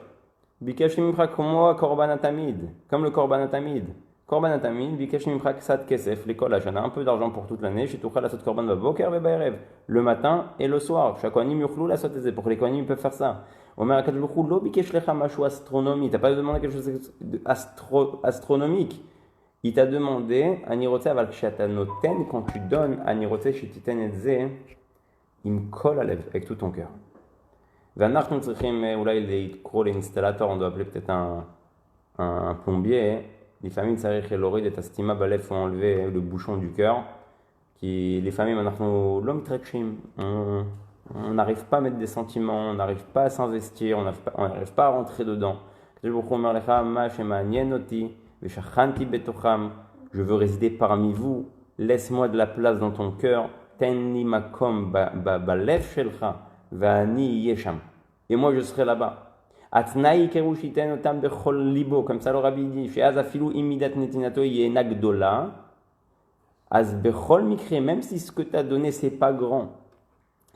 ביקשתי ממך כמו קורבן התמיד, comme le קורבן התמיד. קורבן התמיד, ביקש ממך קצת כסף לכל השנה, un peu d'argent pour toute l'année, שתוכל לעשות קורבן בבוקר ובערב, le matin et le soir, שהכהנים יוכלו לעשות את זה, pour que les כהנים peuvent faire ça. אומר הקדוש ברוך הוא, לא ביקש לך משהו אסטרונומי, t'as pas demandé quelque chose astronomique. Il t'a demandé, אני רוצה, אבל כשאתה נותן, quand tu donnes, אני רוצה שתיתן את זה עם כל הלב, avec tout ton cœur. ואנחנו צריכים אולי לקרוא לאינסטלטור, on doit appeler peut-être un plombier, לפעמים צריך להוריד את הסתימה בלב, faut enlever le bouchon du cœur, כי לפעמים אנחנו לא מתרגשים, on n'arrive pas à mettre des sentiments, on n'arrive pas à s'investir, on n'arrive pas à rentrer dedans. הקדוש ברוך הוא אומר לך, מה שמעניין אותי, ושכנתי בתוכם, je veux résider parmi vous, laisse-moi de la place dans ton cœur, תן לי מקום בלב שלך, ואני אהיה שם. Et moi je serai là-bas. התנאי יקראו שייתן אותם בכל ליבו, comme ça le rabbi dit, שאז אפילו אם מידת נתינתו היא אינה גדולה, אז בכל מקרה, même si ce que tu as donné c'est pas grand,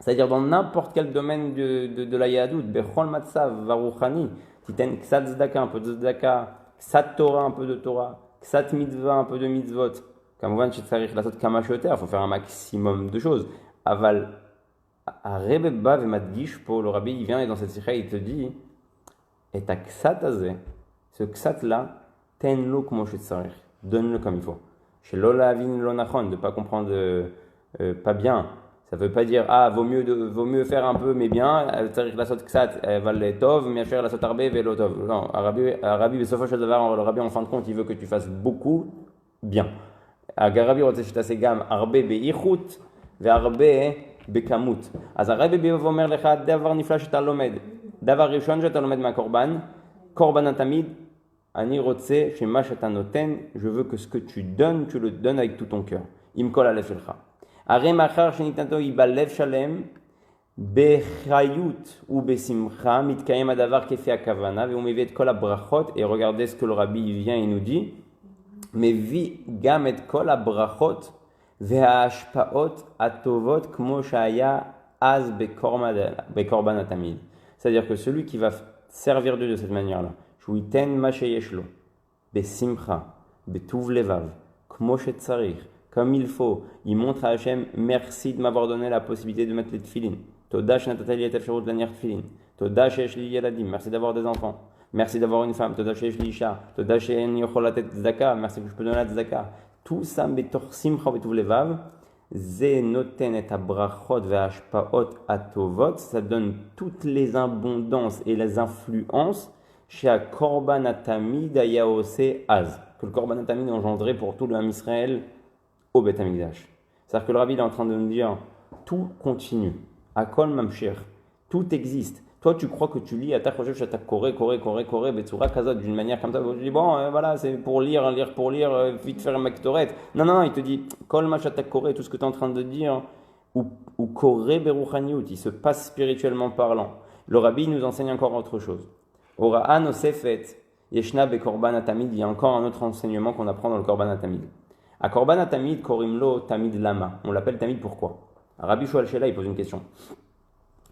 C'est-à-dire dans n'importe quel domaine de la Yahadout, Bechol Matzav, Varuchani, Titen Ksat Zdaka, un peu de Zdaka, Ksat Torah, un peu de Torah, Ksat Mitzvah, un peu de Mitzvot. Kamouvan, Shetzarich Lasot Kamashoter, il faut faire un maximum de choses. Aval, Arebe Bav et Madgish, pour le rabbi, il vient et dans cette sikha, il te dit, et ta Ksat Azeh, ce Ksat-là, Tenlo Kmo Shetzarich, donne-le comme il faut. Chez Lola Avin Lonachon, de ne pas comprendre pas bien. Ça ne veut pas dire, vaut mieux faire un peu, mais bien, c'est-à-dire la sot ksat, val tov, mais cher la sot arbe, velo tov. Non, Arabi, le rabbi, en fin de compte, il veut que tu fasses beaucoup bien. Arabi, rotzeh gam, arbe beichut, ve arbe bekamut. Az arabi bevomer lecha, davar nifla sheta lomed. Davar rishon sheta lomed ma korban, korban atamid, ani rotzeh, shema sheta noten, je veux que ce que tu donnes, tu le donnes avec tout ton cœur. Imkol alef elcha. Aré machar shenitato ibalev shalem bechayut ou besimcha mitkayem adavar kefe akavana ve umevi et kol abrachot et regardez ce que le rabbi vient et nous dit mais vi gam et kol abrachot ve hashpaot atovot kmo shaya az bekorban atamid. C'est-à-dire que celui qui va servir Dieu de cette manière-là, shuiten ma sheyeshlo besimcha betuv levav kmo shetzarich, comme il faut, il montre à Hachem, merci de m'avoir donné la possibilité de mettre les tefilin. Toda shenatali et efsherut lanier tefilin. Toda sheyesh li yeladim. Merci d'avoir des enfants. Merci d'avoir une femme. Toda sheyesh li isha. Toda sheyen yochol latet tzedaka. Merci que je peux donner la tzedaka. Tout ça, betor simcha betuv levav, ze noten et abrachot ve'ashpaot atovot. Ça donne toutes les abondances et les influences chez a korban atamid ayaose az. Que le korban atamid engendrait pour tout le Ham Israël au Beth Amikdash. C'est-à-dire que le rabbi est en train de nous dire tout continue. Akol mamshir. Tout existe. Toi, tu crois que tu lis à ta recherche, à ta koré, betsura kazot, d'une manière comme ça. Tu dis, bon, voilà, c'est pour lire, vite faire un maktoret. Non, il te dit, kol machata koré, tout ce que tu es en train de dire, ou koré beruchaniut, il se passe spirituellement parlant. Le rabbi nous enseigne encore autre chose. Ora'an osefet, yeshna be korban atamid, il y a encore un autre enseignement qu'on apprend dans le korban atamid. A korban tamid korimlo tamid lama. On l'appelle tamid pourquoi? Rabbi Shoal Shela il pose une question.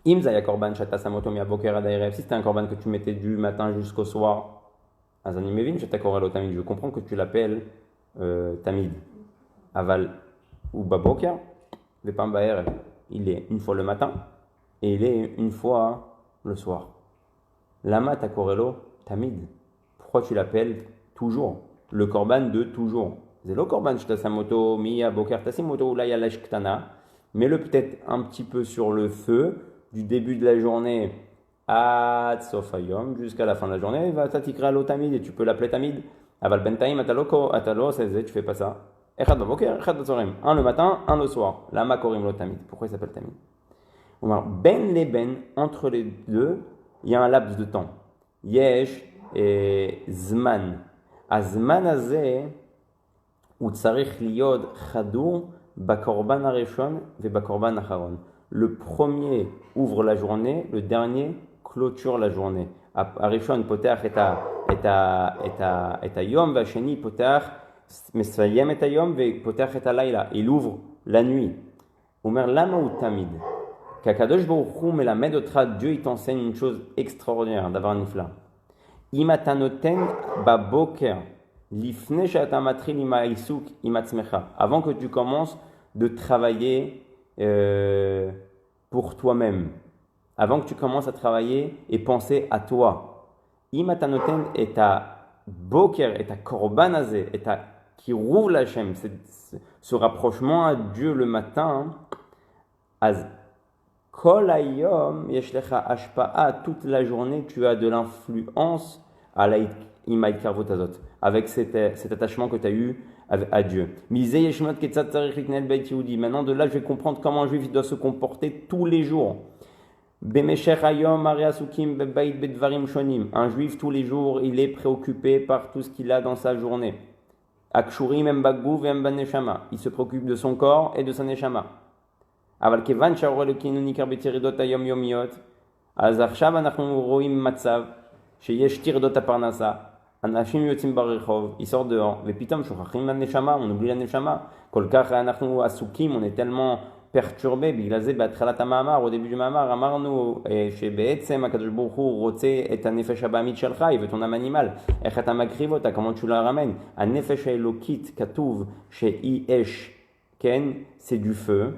Im zaya korban shata samoto mi aboker adaerev. Si c'était un korban que tu mettais du matin jusqu'au soir, azanimevin shata korelo tamid. Je comprends que tu l'appelles tamid. Aval ou baboker, vepam baerev. Il est une fois le matin et il est une fois le soir. Lama ta korelo tamid. Pourquoi tu l'appelles toujours? Le korban de toujours. Zelo korban shtasamoto miya boker tasimoto ulaya lashktana. Mets-le peut-être un petit peu sur le feu du début de la journée à Tsofayom jusqu'à la fin de la journée. Va tatikra lo tamid et tu peux l'appeler tamid. Aval bentaim atalo tu fais pas ça. Echad baboker, echad batzorim. Un le matin, un le soir. Lama korim lo tamid. Pourquoi il s'appelle tamid? Ben les ben entre les deux, il y a un laps de temps. Yesh et zman. Azman azeh ou tsarich liod chadou bakorban arishon ve bakorban acharon. Le premier ouvre la journée, le dernier clôture la journée. Arishon poteach et yom, vasheni poteach mesvayem et yom ve poteach et laila. Il ouvre la nuit. Omer lama ou tamid. Kakadosh Baruch Hu melamed otra, Dieu il t'enseigne une chose extraordinaire d'avoir un nifla. Imatanoten baboker. Avant que tu commences de travailler pour toi-même, avant que tu commences à travailler et penser à toi, Imatanoten est à boker, est à korbanazé, est à qui rouvre la Hashem, ce rapprochement à Dieu le matin, az kol hayom yeshlecha ashpa'a, toute la journée tu as de l'influence à la imaït karvotazot, avec cet attachement que tu as eu à Dieu. Maintenant de là, je vais comprendre comment un juif doit se comporter tous les jours. Un juif, tous les jours, il est préoccupé par tout ce qu'il a dans sa journée. Il se préoccupe de son corps et de sa neshama. Il sort dehors, on oublie la neshama, on est tellement perturbé, בגלל זה בהתחלת המאמר, au début du מאמר, אמרנו שבעצם הקדוש ברוך הוא רוצה את הנפש הבהמית שלך, ואת ton âme animal, איך אתה מקריב אותה, comment tu la ramènes. הנפש האלוקית כתוב שהיא אש, כן, c'est du feu,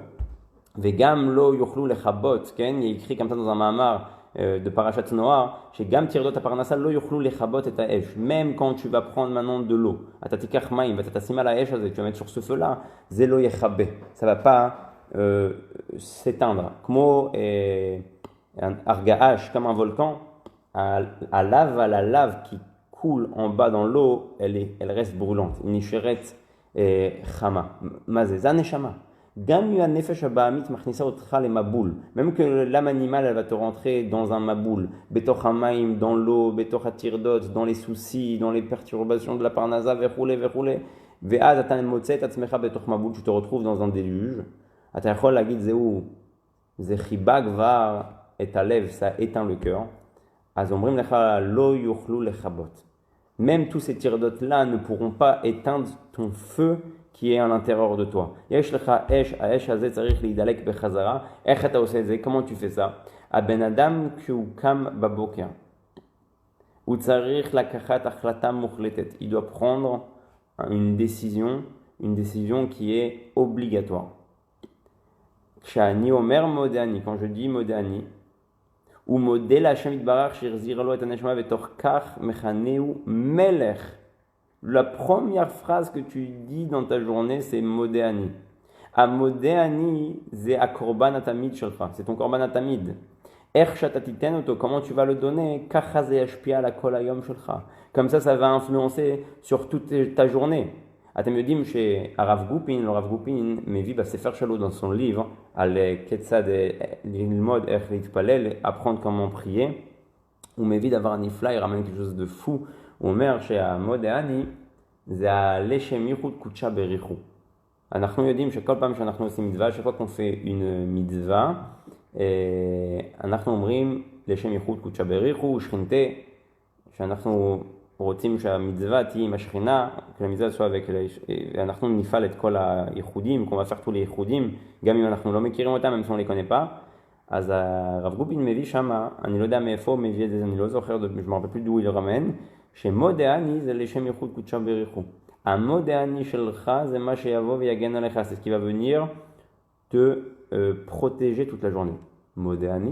וגם לא יוכלו לכבות, כן, il écrit comme ça dans un מאמר, de Parashat Noah, שגם תירדות הפרנסה לא יוכלו לכבות את האש. Même quand tu vas prendre maintenant de l'eau, אתה תיקח מים ואתה תשים על האש הזה, tu vas mettre sur ce feu-là, זה לא יכבה. Ça va pas s'éteindre. כמו הרגעש, comme un volcan, la lave qui coule en bas dans l'eau, elle reste brûlante. היא נשארת חמה. מה זה? זה הנשמה. גם אם הנפש הבהמית מכניסה אותך למבול, même que l'âme animale elle va te rentrer dans un maboul, בתוך המים, dans l'eau, בתוך הטרדות, dans les soucis, dans les perturbations de la parnasa, וכו', ואז אתה מוצא את עצמך בתוך מבול, tu te retrouves dans un déluge, אתה יכול להגיד זה חיבה כבר את הלב, ça éteint le cœur, אז אומרים לך לא יוכלו לכבות. Même tous ces tirdotes-là ne pourront pas éteindre ton feu qui est à l'intérieur de toi. יש לך אש, האש הזה צריך להידלק בחזרה. איך אתה עושה את זה? Comment tu fais ça? הבן אדם כשהוא קם בבוקר, הוא צריך לקחת החלטה מוחלטת. Il doit prendre une décision qui est obligatoire. כשאני אומר מודעני, quand je dis מודעני, הוא מודה להשם יתברך שהחזיר לו את הנשמה ותוך כך מכנהו מלך. La première phrase que tu dis dans ta journée, c'est Modéani. A Modéani, c'est a Korban Atamid Shelcha. C'est ton Korban Atamid. איך שאתה תיתן אותו, comment tu vas le donner, ככה זה ישפיע על כל היום שלך. Comme ça va influencer sur toute ta journée. אתם יודעים שהרב גופין, le Rav Gupin, מביא בספר שלו dans son livre, על כיצד ללמוד איך להתפלל, apprendre comment prier, הוא מביא דבר נפלא, il ramène quelque chose de fou. הוא אומר שהמודעני זה הלשם ייחוד קודשה בריחו. אנחנו יודעים שכל פעם שאנחנו עושים מצווה, שכל פעם qu'on fait une מצווה, אנחנו אומרים לשם ייחוד קודשה בריחו, שכינתה, שאנחנו רוצים שהמצווה תהיה עם השכינה, שהמצווה תהיה ואנחנו נפעל את כל הייחודים, qu'on va faire tous les ייחודים, גם אם אנחנו לא מכירים אותם, même si on les connaît pas. אז הרב גופין מביא שמה, אני לא יודע מאיפה הוא מביא את זה, אני לא זוכר, je me rappelle plus d'où il le ramène, שמודעני זה לשם ייחוד קודשה בריחו. המודעני שלך זה מה שיבוא ויגן עליך, c'est ce qui va venir te protéger toute la journée. מודעני,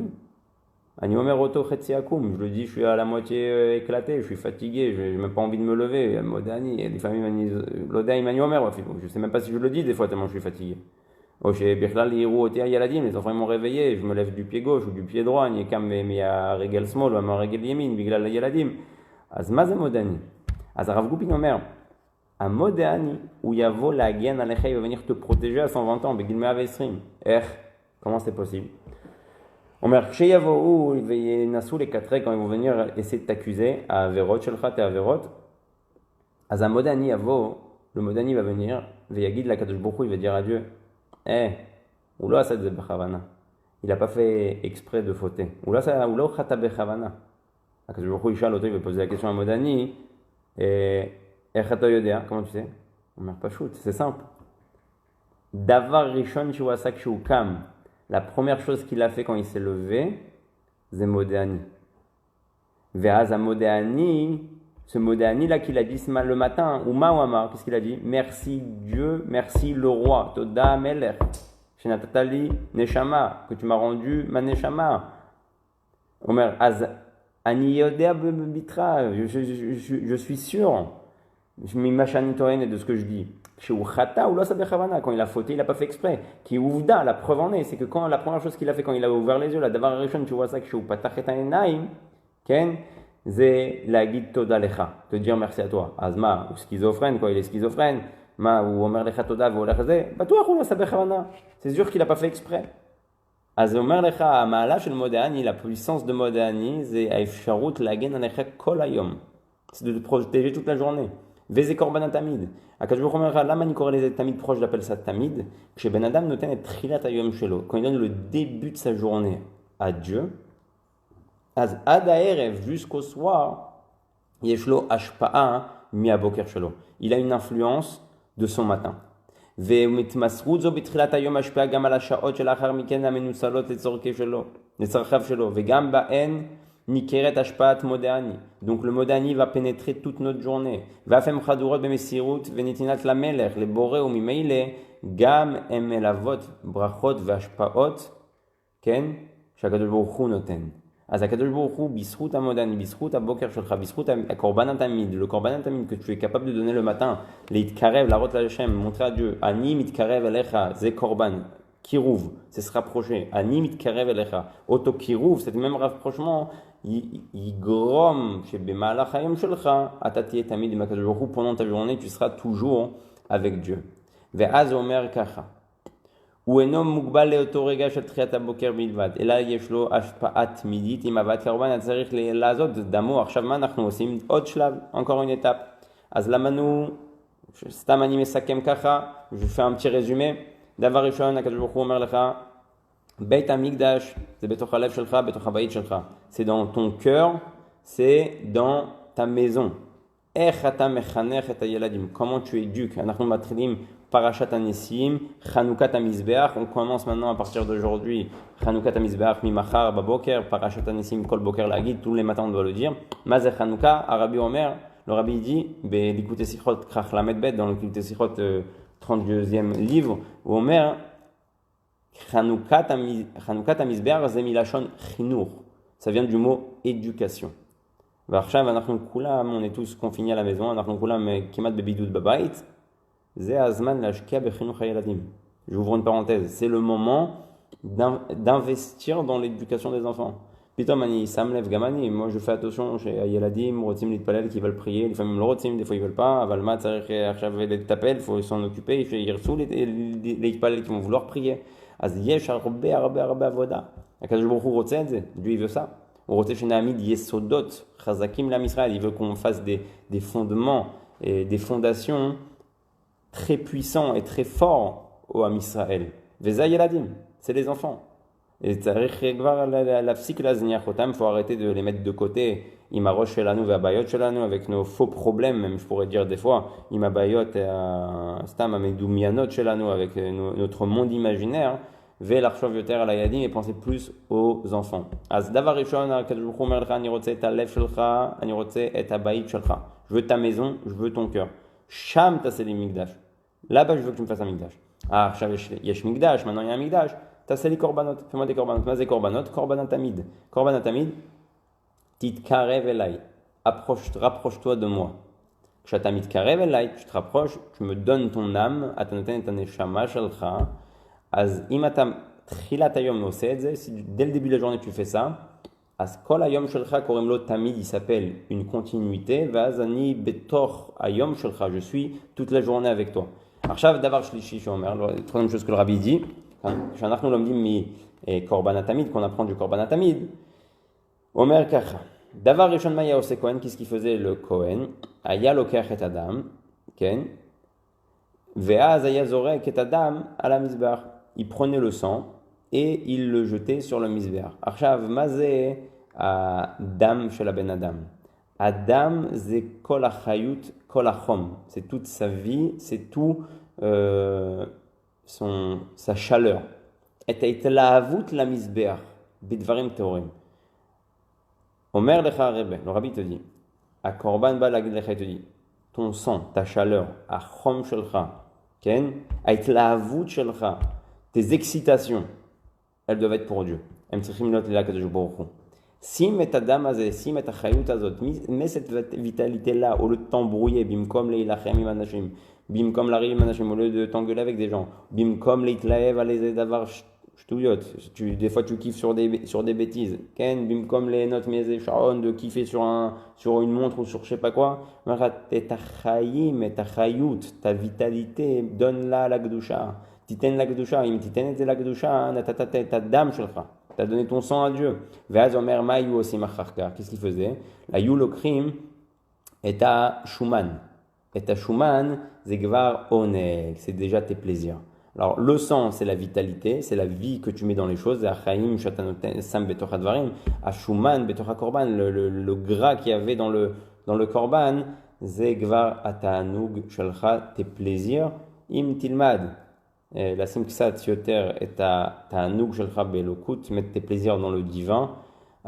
אני אומר אותו חצי עקום, je le dis, je suis à la moitié éclaté, je suis fatigué, je n'ai même pas envie de me lever, מודעני, לפעמים אני לא יודע אם אני אומר אפילו, je sais même pas si je le dis des fois tellement je suis fatigué. או שבכלל יראו אותי הילדים, les enfants m'ont réveillé, je me lève du pied gauche ou du pied droit, אני קם מהרגל שמאל או מהרגל ימין בגלל הילדים. אז מה זה מודעני? אז הרב גופין אומר, המודעני הוא יבוא להגן עליך, il va venir te protéger à 120 ans, בגיל 120. איך? Comment c'est possible? הוא אומר, כשיבואו וינסו לקטרג, quand ils vont venir essayer de t'accuser, העבירות שלך, tes עבירות, אז המודעני יבוא, le מודעני va venir, ויגיד לקדוש ברוך הוא, il va dire à Dieu, הוא לא עשה את זה בכוונה. Il n'a pas fait exprès de fauter. הוא לא חטא בכוונה. הקדוש ברוך הוא ישאל אותו ופose la question à מודעני, איך אתה יודע? comment tu sais? הוא אומר פשוט, c'est simple. דבר ראשון שהוא עשה כשהוא קם, la première chose qu'il a fait quand il s'est levé, זה מודעני. ואז המודעני, ce מודעני là qu'il a dit le matin, ou מה הוא אמר? Qu'est-ce qu'il a dit? Merci Dieu, merci le roi, תודה המלך, שנתת לי נשמה, que tu m'as rendu ma נשמה. הוא אומר, אז אני יודע בביטחה, je suis sûr, ממה שאני טוען et de ce que je dis. כשהוא חטא, הוא לא עשה בכוונה, quand il a fauté, il n'a pas fait exprès. כי עובדה, la preuve en est, c'est que quand la première chose qu'il a fait quand il a ouvert les yeux, הדבר הראשון שהוא עשה כשהוא פתח את העיניים, כן? זה להגיד תודה לך, te dire merci à toi. אז מה, הוא סקיזופרן, quoi, il est schizophrène, מה, הוא אומר לך תודה והוא הולך לזה? בטוח הוא לא עשה בכוונה, c'est sûr qu'il n'a pas fait exprès. אז הוא אומר לך, המעלה של מודעני, la puissance de מודעני, זה האפשרות להגן עליך כל היום. c'est de te protéger toute la journée. וזה קורבן התמיד. הקדוש ברוך הוא אומר לך, למה אני קורא לזה תמיד proche, j'appelle ça תמיד? כשבן אדם נותן את תחילת היום שלו, quand il donne le début de sa journée à Dieu, אז עד הערב, jusqu'au soir, יש לו השפעה מהבוקר שלו. Il a une influence de son matin. והתמסרות זו בתחילת היום משפיעה גם על השעות שלאחר מכן המנוצלות לצרכיו שלו, וגם בהן ניכרת השפעת מודעני. Donc le modani va pénétrer toute notre journée. ואף הן חדורות במסירות ונתינת למלך, לבורא וממילא, גם הן מלוות ברכות והשפעות, כן? שהקדוש ברוך הוא נותן. אז הקדוש ברוך הוא, בזכות המודני, בזכות הבוקר שלך, בזכות הקורבן התמיד, le korban התמיד que tu es capable de donner le matin, להתקרב, להראות להשם, montrer à Dieu, אני מתקרב אליך, זה קורבן, קירוב, c'est se rapprocher, אני מתקרב אליך, אותו קירוב, cet même rapprochement, יגרום שבמהלך היום שלך, אתה תהיה תמיד עם הקדוש ברוך הוא, pendant ta journée, tu seras toujours avec Dieu. ואז הוא אומר ככה, הוא אינו מוגבל לאותו רגע של תחיית הבוקר בלבד, אלא יש לו השפעה תמידית עם הבאת קורבן, אתה צריך לעשות דמו. עכשיו מה אנחנו עושים? עוד שלב, encore une étape. אז למדנו, סתם אני מסכם ככה, je fais un petit résumé. דבר ראשון, הקדוש ברוך הוא אומר לך, בית המקדש, זה בתוך הלב שלך, בתוך הבית שלך. C'est dans ton cœur, c'est dans ta maison. איך אתה מחנך את הילדים? Comment tu éduques? אנחנו מתחילים Parashat Anissim, Chanoukat HaMizbeach, on commence maintenant à partir d'aujourd'hui, Chanoukat HaMizbeach, Mimachar, Baboker, Parashat Anissim, Kol Boker, Lagid, tous les matins on doit le dire. Mazeh Chanouka, Rabbi Omer, le Rabbi dit, l'Ikutei Sichot, Krach Lamed Bet, dans l'Ikutei Sichot, 32e livre, où Omer, Chanoukat HaMizbeach, c'est Milachon Chinour, ça vient du mot éducation. ועכשיו אנחנו כולם, on est tous confinés à la maison, אנחנו כולם כמעט בבידוד בבית, זה הזמן להשקיע בחינוך הילדים. J'ouvre une parenthèse, c'est le moment d'investir dans l'éducation des enfants. פתאום אני שם לב, גם אני, moi je fais attention שהילדים רוצים להתפלל כי veulent prier, לפעמים הם לא רוצים, des fois ils veulent pas, אבל מה צריך עכשיו לטפל, il faut s'en occuper, שירצו להתפלל כי vont vouloir prier. אז יש הרבה עבודה. הקדוש ברוך הוא רוצה את זה, Dieu il veut ça. On רוצה שנעמיד יסודות חזקים לעם ישראל, il veut qu'on fasse des fondements et des fondations très puissants et très forts au Am Israël. Veza Yeladim, c'est les enfants. Et il faut arrêter de les mettre de côté. Imarosh shelanu ve'abayot shelanu, avec nos faux problèmes, même je pourrais dire des fois, imabayot stam amedumianot shelanu, avec notre monde imaginaire. ולחשוב יותר על הילדים et penser plus aux enfants. אז דבר ראשון, הקדוש ברוך הוא אומר לך, אני רוצה את הלב שלך, אני רוצה את הבית שלך. Je veux ta maison, je veux ton cœur. שם תעשה לי מקדש. là-bas, je veux que tu me fasses un מקדש. עכשיו יש מקדש, maintenant il y a un מקדש, תעשה לי קורבנות, fais-moi des קורבנות. מה זה קורבנות? קורבן התמיד. קורבן התמיד, תתקרב אליי. rapproche-toi de moi. כשאתה מתקרב אליי, tu te rapproches, tu me donnes ton âme, אתה נותן את הנשמה שלך, אז אם אתה תחילת היום עושה את זה, si dès le début de la journée tu fais ça, אז כל היום שלך קוראים לו תמיד, il s'appelle une continuité, ואז אני בתוך היום שלך, je suis toute la journée avec toi. עכשיו דבר שלישי שאומר, troisième chose que le rabbi dit, כשאנחנו לומדים מקורבן התמיד, qu'on apprend du קורבן התמיד, הוא אומר ככה, דבר ראשון מה היה עושה כהן, qu'est-ce qu'il faisait le כהן, היה לוקח את הדם, כן? ואז היה זורק את הדם על המזבח. Il prenait le sang et il le jetait sur le mizbeach. עכשיו, מה זה הדם של הבן אדם? הדם זה כל החיות, כל החום. C'est toute sa vie, c'est tout sa chaleur. את ההתלהבות למזבח בדברים טהורים. אומר לך הרבה, le rabbi te dit, הקורבן בא להגיד לך, il te dit, ton sang, ta chaleur, החום שלך, כן? ההתלהבות שלך, tes excitations, elles doivent être pour Dieu. הם צריכים להיות לקדוש ברוך הוא. שים את הדם הזה, שים את החיות הזאת, mets cette vitalité-là, au lieu de t'embrouiller, במקום להילחם עם אנשים, במקום לריב עם אנשים, au lieu de t'engueuler avec des gens, במקום להתלהב על איזה דבר שטויות, des fois tu kiffes sur des bêtises, כן? במקום ליהנות מאיזה שעון, de kiffer sur une montre ou sur je sais pas quoi, את החיים, את החיות, ta vitalité, donne-la la קדושה. תיתן לקדושה, אם תיתן את זה לקדושה, נתת את הדם שלך, אתה donné ton sang à Dieu. ואז אומר, מה היו עושים אחר כך? qu'est-ce qu'il faisait? היו לוקחים את השומן. את השומן, זה כבר עונג, c'est déjà tes plaisirs. Alors, le sang, c'est la vitalité, c'est la vie que tu mets dans les choses. זה החיים שאתה שם בתוך הדברים. השומן, בתוך הקורבן, le gras qu'il y avait dans le קורבן, זה כבר התענוג שלך, tes plaisirs. אם תלמד לשים קצת יותר את התענוג שלך באלוקות, mettre tes plaisirs dans le divin,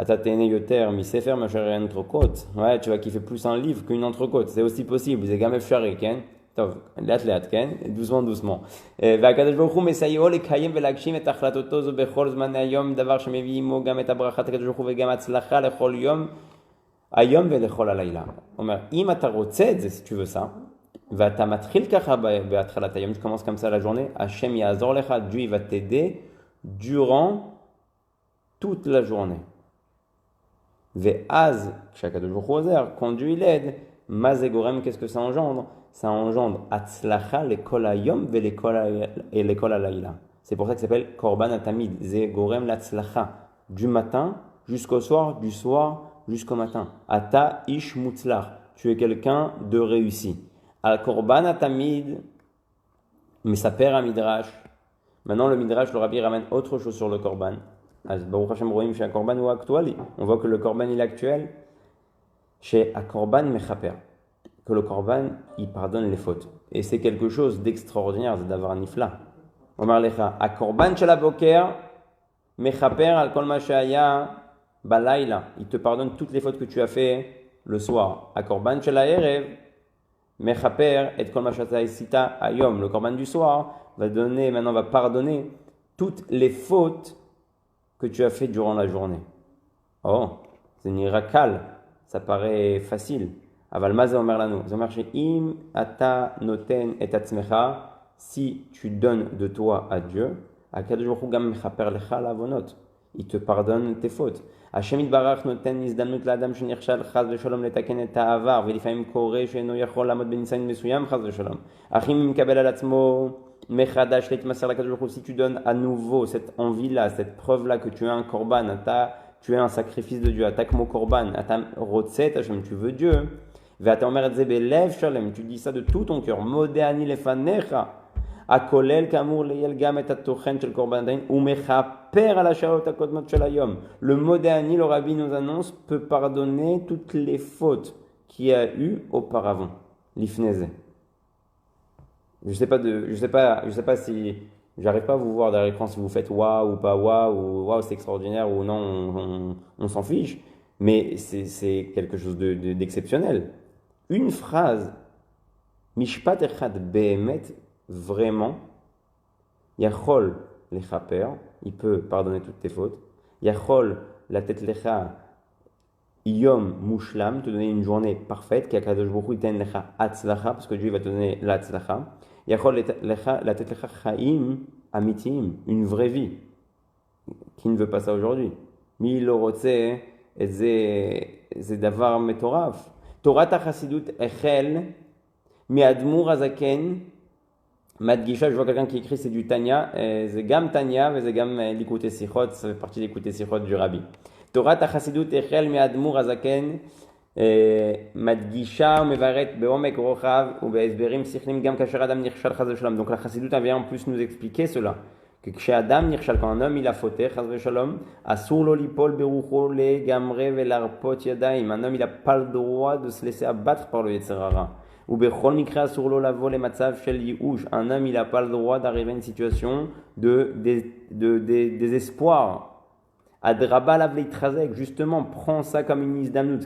אתה תהנה יותר מספר מאשר אנטרוקות. Ouais, tu vas kiffer plus un livre qu'une entrecôte, c'est aussi possible, זה גם אפשרי, כן? טוב, לאט לאט, כן? doucement doucement. והקדוש ברוך הוא מסייעו לקיים ולהגשים את החלטותו זו בכל זמן היום, דבר שמביא עמו גם את הברכת הקדוש ברוך הוא וגם הצלחה לכל יום, היום ולכל הלילה. אומר, אם אתה רוצה את זה, si tu veux ça, ואתה מתחיל ככה בהתחלת היום, tu commences comme ça la journée, Hachem יעזור לך, Dieu va t'aider durant toute la journée. ואז, כשהקדוש ברוך הוא עוזר, quand Dieu il aide, מה זה גורם, qu'est-ce que ça engendre? Ça engendre הצלחה לכל היום ולכל הלילה. C'est pour ça que ça s'appelle Korban Atamid. זה גורם להצלחה du matin jusqu'au soir, du soir jusqu'au matin. אתה איש מוצלח. Tu es quelqu'un de réussi. על קורבן התמיד מספר המדרש. Maintenant le midrash, le rabbi ramène autre chose sur le korban. אז ברוך השם רואים שהקורבן הוא אקטואלי. On voit que le korban il est actuel. שהקורבן מכפר. Que le korban il pardonne les fautes. Et c'est quelque chose d'extraordinaire, c'est d'avoir nifla. אומר לך, הקורבן של הבוקר מכפר על כל מה שהיה בלילה. Il te pardonne toutes les fautes que tu as fait le soir. הקורבן של הערב מכפר את כל מה שאתה עשית היום. Le korban du soir va pardonner toutes les fautes que tu as fait durant la journée. Oh, c'est nira קל, ça paraît facile. אבל מה זה אומר לנו? זה אומר שאם אתה נותן את עצמך, si tu donnes de toi à Dieu, הקדוש ברוך הוא גם מכפר לך לעוונות. Il te pardonne tes fautes. השם יתברך נותן הזדמנות לאדם שנכשל חס ושלום לתקן את העבר, ולפעמים קורה שאינו יכול לעמוד בניסיון מסוים חס ושלום. אך אם מקבל על עצמו מחדש להתמסר לקדוש ברוך הוא, si tu donnes à nouveau cette envie-là, cette preuve-là que tu es un korban, tu es un sacrifice de Dieu, אתה כמו korban, אתה רוצה את השם, tu veux Dieu, ואתה אומר את זה בלב שלם, tu dis ça de tout ton cœur, מודה אני לפניך, הכולל כאמור ליל גם את התוכן של קורבן עדיין, ומכפר על השעות הקודמות של היום. Le מודה אני, le rabbi nous annonce, peut pardonner toutes les fautes qu'il y a eu auparavant, לפני זה. Je sais pas si j'arrive pas à vous voir derrière l'écran si vous faites waouh ou pas waouh ou waouh c'est extraordinaire ou non on s'en fiche, mais c'est quelque chose d'exceptionnel. Une phrase mishpat echad behemet vraiment yachol lechaper, il peut pardonner toutes tes fautes, yachol latet lecha yom mushlam, te donner une journée parfaite, qu'akadosh baruch hu iten lecha atzlacha, parce que Dieu va te donner l'atzlacha. Yachol latet lecha chaim amitim, une vraie vie. Qui ne veut pas ça aujourd'hui? Mi lo rotze, et c'est davar metoraf. Torah hasidut echel mi admur azaken madgisha. Je vois quelqu'un qui écrit, c'est du Tanya, c'est gam Tanya, mais c'est gam l'écouter sichot, ça fait partie de l'écouter sichot du rabbi. Torah hasidut echel mi admur azaken מדגישה ומבארת בעומק רוחב ובהסברים שכליים גם כאשר אדם נכשל חס ושלום. Donc la chassidut vient en plus nous expliquer cela, que כשאדם נכשל, quand un homme il a fauté חס ושלום, אסור לו ליפול ברוחו לגמרי ולהרפות ידיים. Un homme il n'a pas le droit de se laisser abattre par le יצר הרע. ובכל מקרה אסור לו לבוא למצב של ייאוש. Un homme il n'a pas le droit d'arriver à une situation de désespoir. Adraba lav leitrazek, justement, prends ça comme une izdamnut,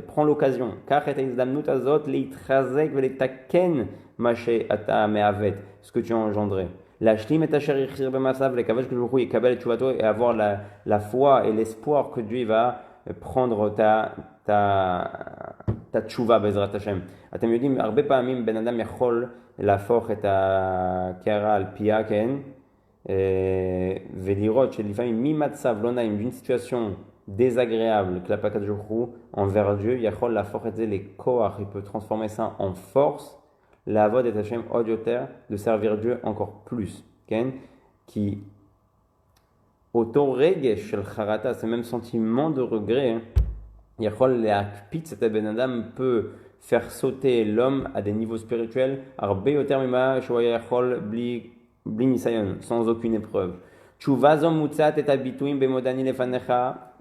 prends l'occasion. Kach et izdamnut azot leitrazek veletaken maché ata meavet, ce que tu as engendré. Lashlim et asher yichir b'masav lekavash que le Hu yekabel et tchuvato, et avoir la foi et l'espoir que Dieu va prendre ta tchouva bezrat Hashem. Atem yodim, arbe pa'amim ben adam yachol להפוך את הקערה על פיה, כן? ולראות שלפעמים ממצב לא נעים, d'une situation désagréable que la pakad jourou envers Dieu, יכול להפוך את זה לכוח, il peut transformer ça en force, לעבוד את השם עוד יותר, de servir Dieu encore plus, כן? כי אותו רגש של חרטה, ce même sentiment de regret, יכול להקפיץ את הבן אדם, peut faire sauter l'homme à des niveaux spirituels, הרבה יותר ממה שהוא היה יכול בלי ניסיון, sans aucune épreuve. תשובה זו מוצאת את הביטויים במודעני לפניך,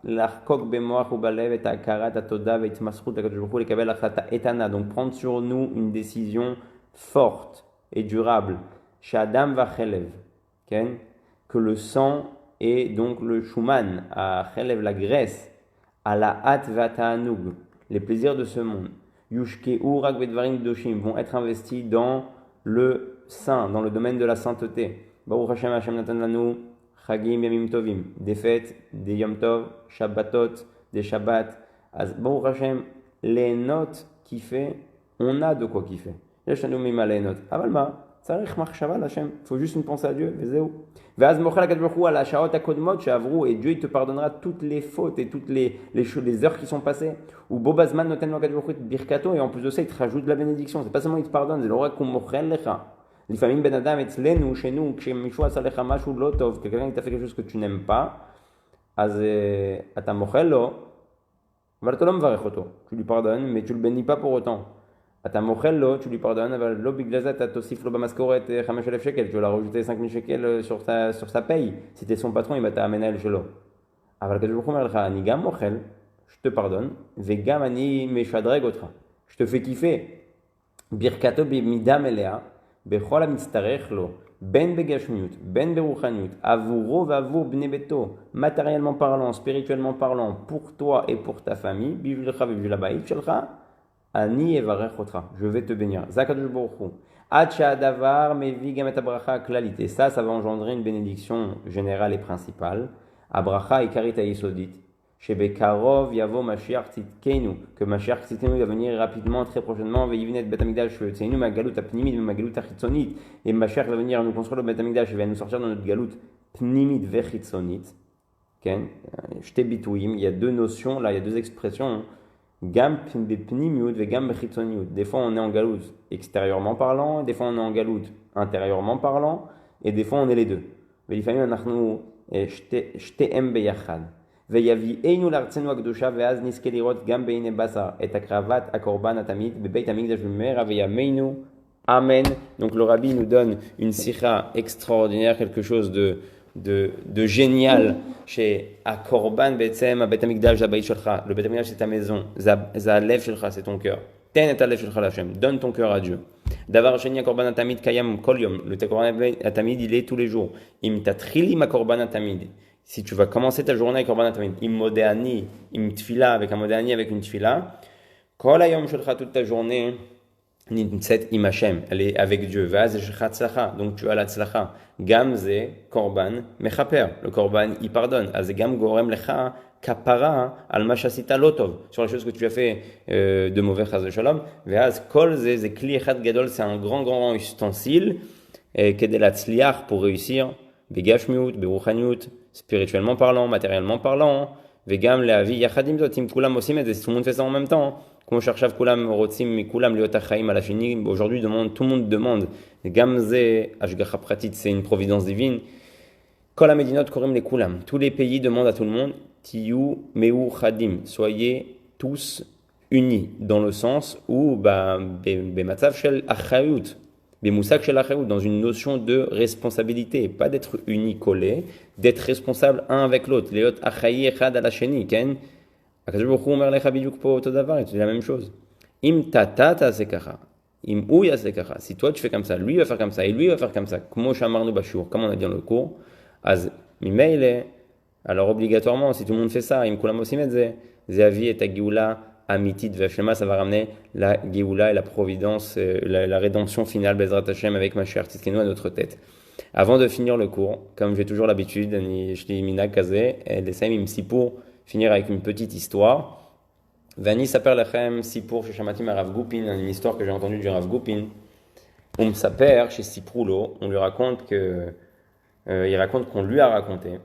לחקוק במוח ובלב את ההכרת התודה והתמסכות לקדוש ברוך הוא, לקבל החלטה איתנה, donc prendre sur nous une décision forte, et durable. Shadam vachelev, que le sang et donc le shuman, à chelev la graisse, à la hat vata'anug, les plaisirs de ce monde. Yushkeu rak bedvarim doshim vont être investis dans le saint, dans le domaine de la sainteté. Baruch Hashem Hashem natan lanu chagim yamim tovim, des fêtes, des yom tov, shabbatot, des shabbats. Baruch Hashem, les notes qui fait, on a de quoi kiffer. Yeshanu mima les notes. Avalma. Il faut juste une pensée à Dieu. Et Dieu il te pardonnera toutes les fautes et toutes les heures qui sont passées. Ou Bobazman noten birkato, et en plus de ça, il te rajoute de la bénédiction. C'est pas seulement il te pardonne, c'est l'aura qu'on mochel lecha. L'ifamim ben adam etzlenu chez nous, chez Mishua salecha mashu lotov, quelqu'un qui t'a fait quelque chose que tu n'aimes pas, az ata mochel lo, vartolom varechoto. Tu lui pardonnes, mais tu le bénis pas pour autant. אתה מוכל לו, tu lui pardonnes, אבל לא בגלל זה אתה תוסיף לו במשכורת 5,000 שקל, tu vas la rajouter 5,000 שקל sur sa paye. Si tu es son patron, il va t'amener שלו. אבל הקדוש ברוך הוא אומר לך, אני גם מוכל, je te pardonne, וגם אני משדרג אותך, je te fais kiffer. ברכתו במידה מלאה, בכל המצטרך לו, בין בגשמיות, בין ברוחניות, עבורו ועבור בני ביתו, matériellement parlant, spirituellement parlant, pour toi et pour ta famille, בשבילך ובשביל הבית שלך, Ani evarechotra, je vais te bénir. Zakadosh Baruch Hu. Ad sha'adavar mevi gam et abracha klalit. Et ça va engendrer une bénédiction générale et principale. Abracha ikarit ayisodit. Shebekarov yavo Mashiach tzidkenu. Que Mashiach tzidkenu va venir rapidement, très prochainement. Ve'yivnet bet hamikdash ve'yotzeinu ma'galut apnimit ve'ma'galut achitzonit. Et Mashiach va venir nous construire le bet hamikdash et va nous sortir dans notre galut pnimit ve'chitzonit. Shte bituim. Il y a deux notions là, il y a deux expressions. Gam bepnimiut ve gam bechitzoniut. Des fois on est en galout extérieurement parlant, des fois on est en galout intérieurement parlant, et des fois on est les deux. ולפעמים אנחנו שתיהם ביחד. ויביאנו לארצנו הקדושה ואז נזכה לראות גם בעיני בשר את הקרבת הקורבן התמיד בבית המקדש במהרה וימינו. Amen. Donc le rabbi nous donne une sikha extraordinaire, quelque chose de génial chez Akorban Betsem, Bet Hamikdash, Zabayit Shelcha. Le Bet Hamikdash c'est ta maison, Zalev Shelcha c'est ton cœur. Ten et Alev Shelcha Lachem, donne ton cœur à Dieu. Davar Sheni Akorban Atamid Kayam Kol Yom, le Korban Atamid il est tous les jours. Im Tatrilim Akorban Atamid. Si tu vas commencer ta journée avec Korban Atamid, im Modéani, im Tfila, avec un Modéani, avec une Tfila, Kol Ayom Shelcha, toute ta journée, Nimtset im Hashem, elle est avec Dieu. Vaz Shechat Tzlacha, donc tu as la Tzlacha. Gam ze korban mechaper, le korban il pardonne. Az gam gorem lecha kapara al mashasita lotov, sur les choses que tu as fait de mauvais chas de shalom. Veaz kol ze kli echad gadol, c'est un grand ustensile kedel atzliach pour réussir. Begashmiut, beruchaniut, spirituellement parlant, matériellement parlant. Vegam leavi yachadim zotim kulam osim et tout le monde fait ça en même temps. Comme cherchav kulam rotzim mi kulam liot achaim ala fini. Aujourd'hui tout le monde demande. Gamze ashgacha pratit, c'est une providence divine. Kol hamedinot korim le kulam. Tous les pays demandent à tout le monde. Tiyu meu chadim. Soyez tous unis dans le sens où bematzav shel achayut, bemusak shel achayut, dans une notion de responsabilité, pas d'être unis collés, d'être responsable un avec l'autre. Leot achayi echad ala sheni, ken. Akadosh Baruch Hu omer lecha biduk po oto davar, c'est la même chose. Im tatata sekacha, im ouya sekacha. Si toi tu fais comme ça, lui va faire comme ça et lui va faire comme ça. Como shamarnu bashur, comme on a dit dans le cours. Az mimeile, alors obligatoirement, si tout le monde fait ça, im kulam osim et ze, zeavi et agioula amitit v'ashlema, ça va ramener la geoula et la providence, la rédemption finale Bezrat Hashem avec Mashiach Tzidkenu à notre tête. Avant de finir le cours, comme j'ai toujours l'habitude, je dis mina kazé, et l'essaim im sipur, finir avec une petite histoire. Vani saper lechem sipur chez Shamatim Rav Gupin, une histoire que j'ai entendue du Rav Gupin. On saper chez Siprulo, on lui raconte que il raconte qu'on lui a raconté.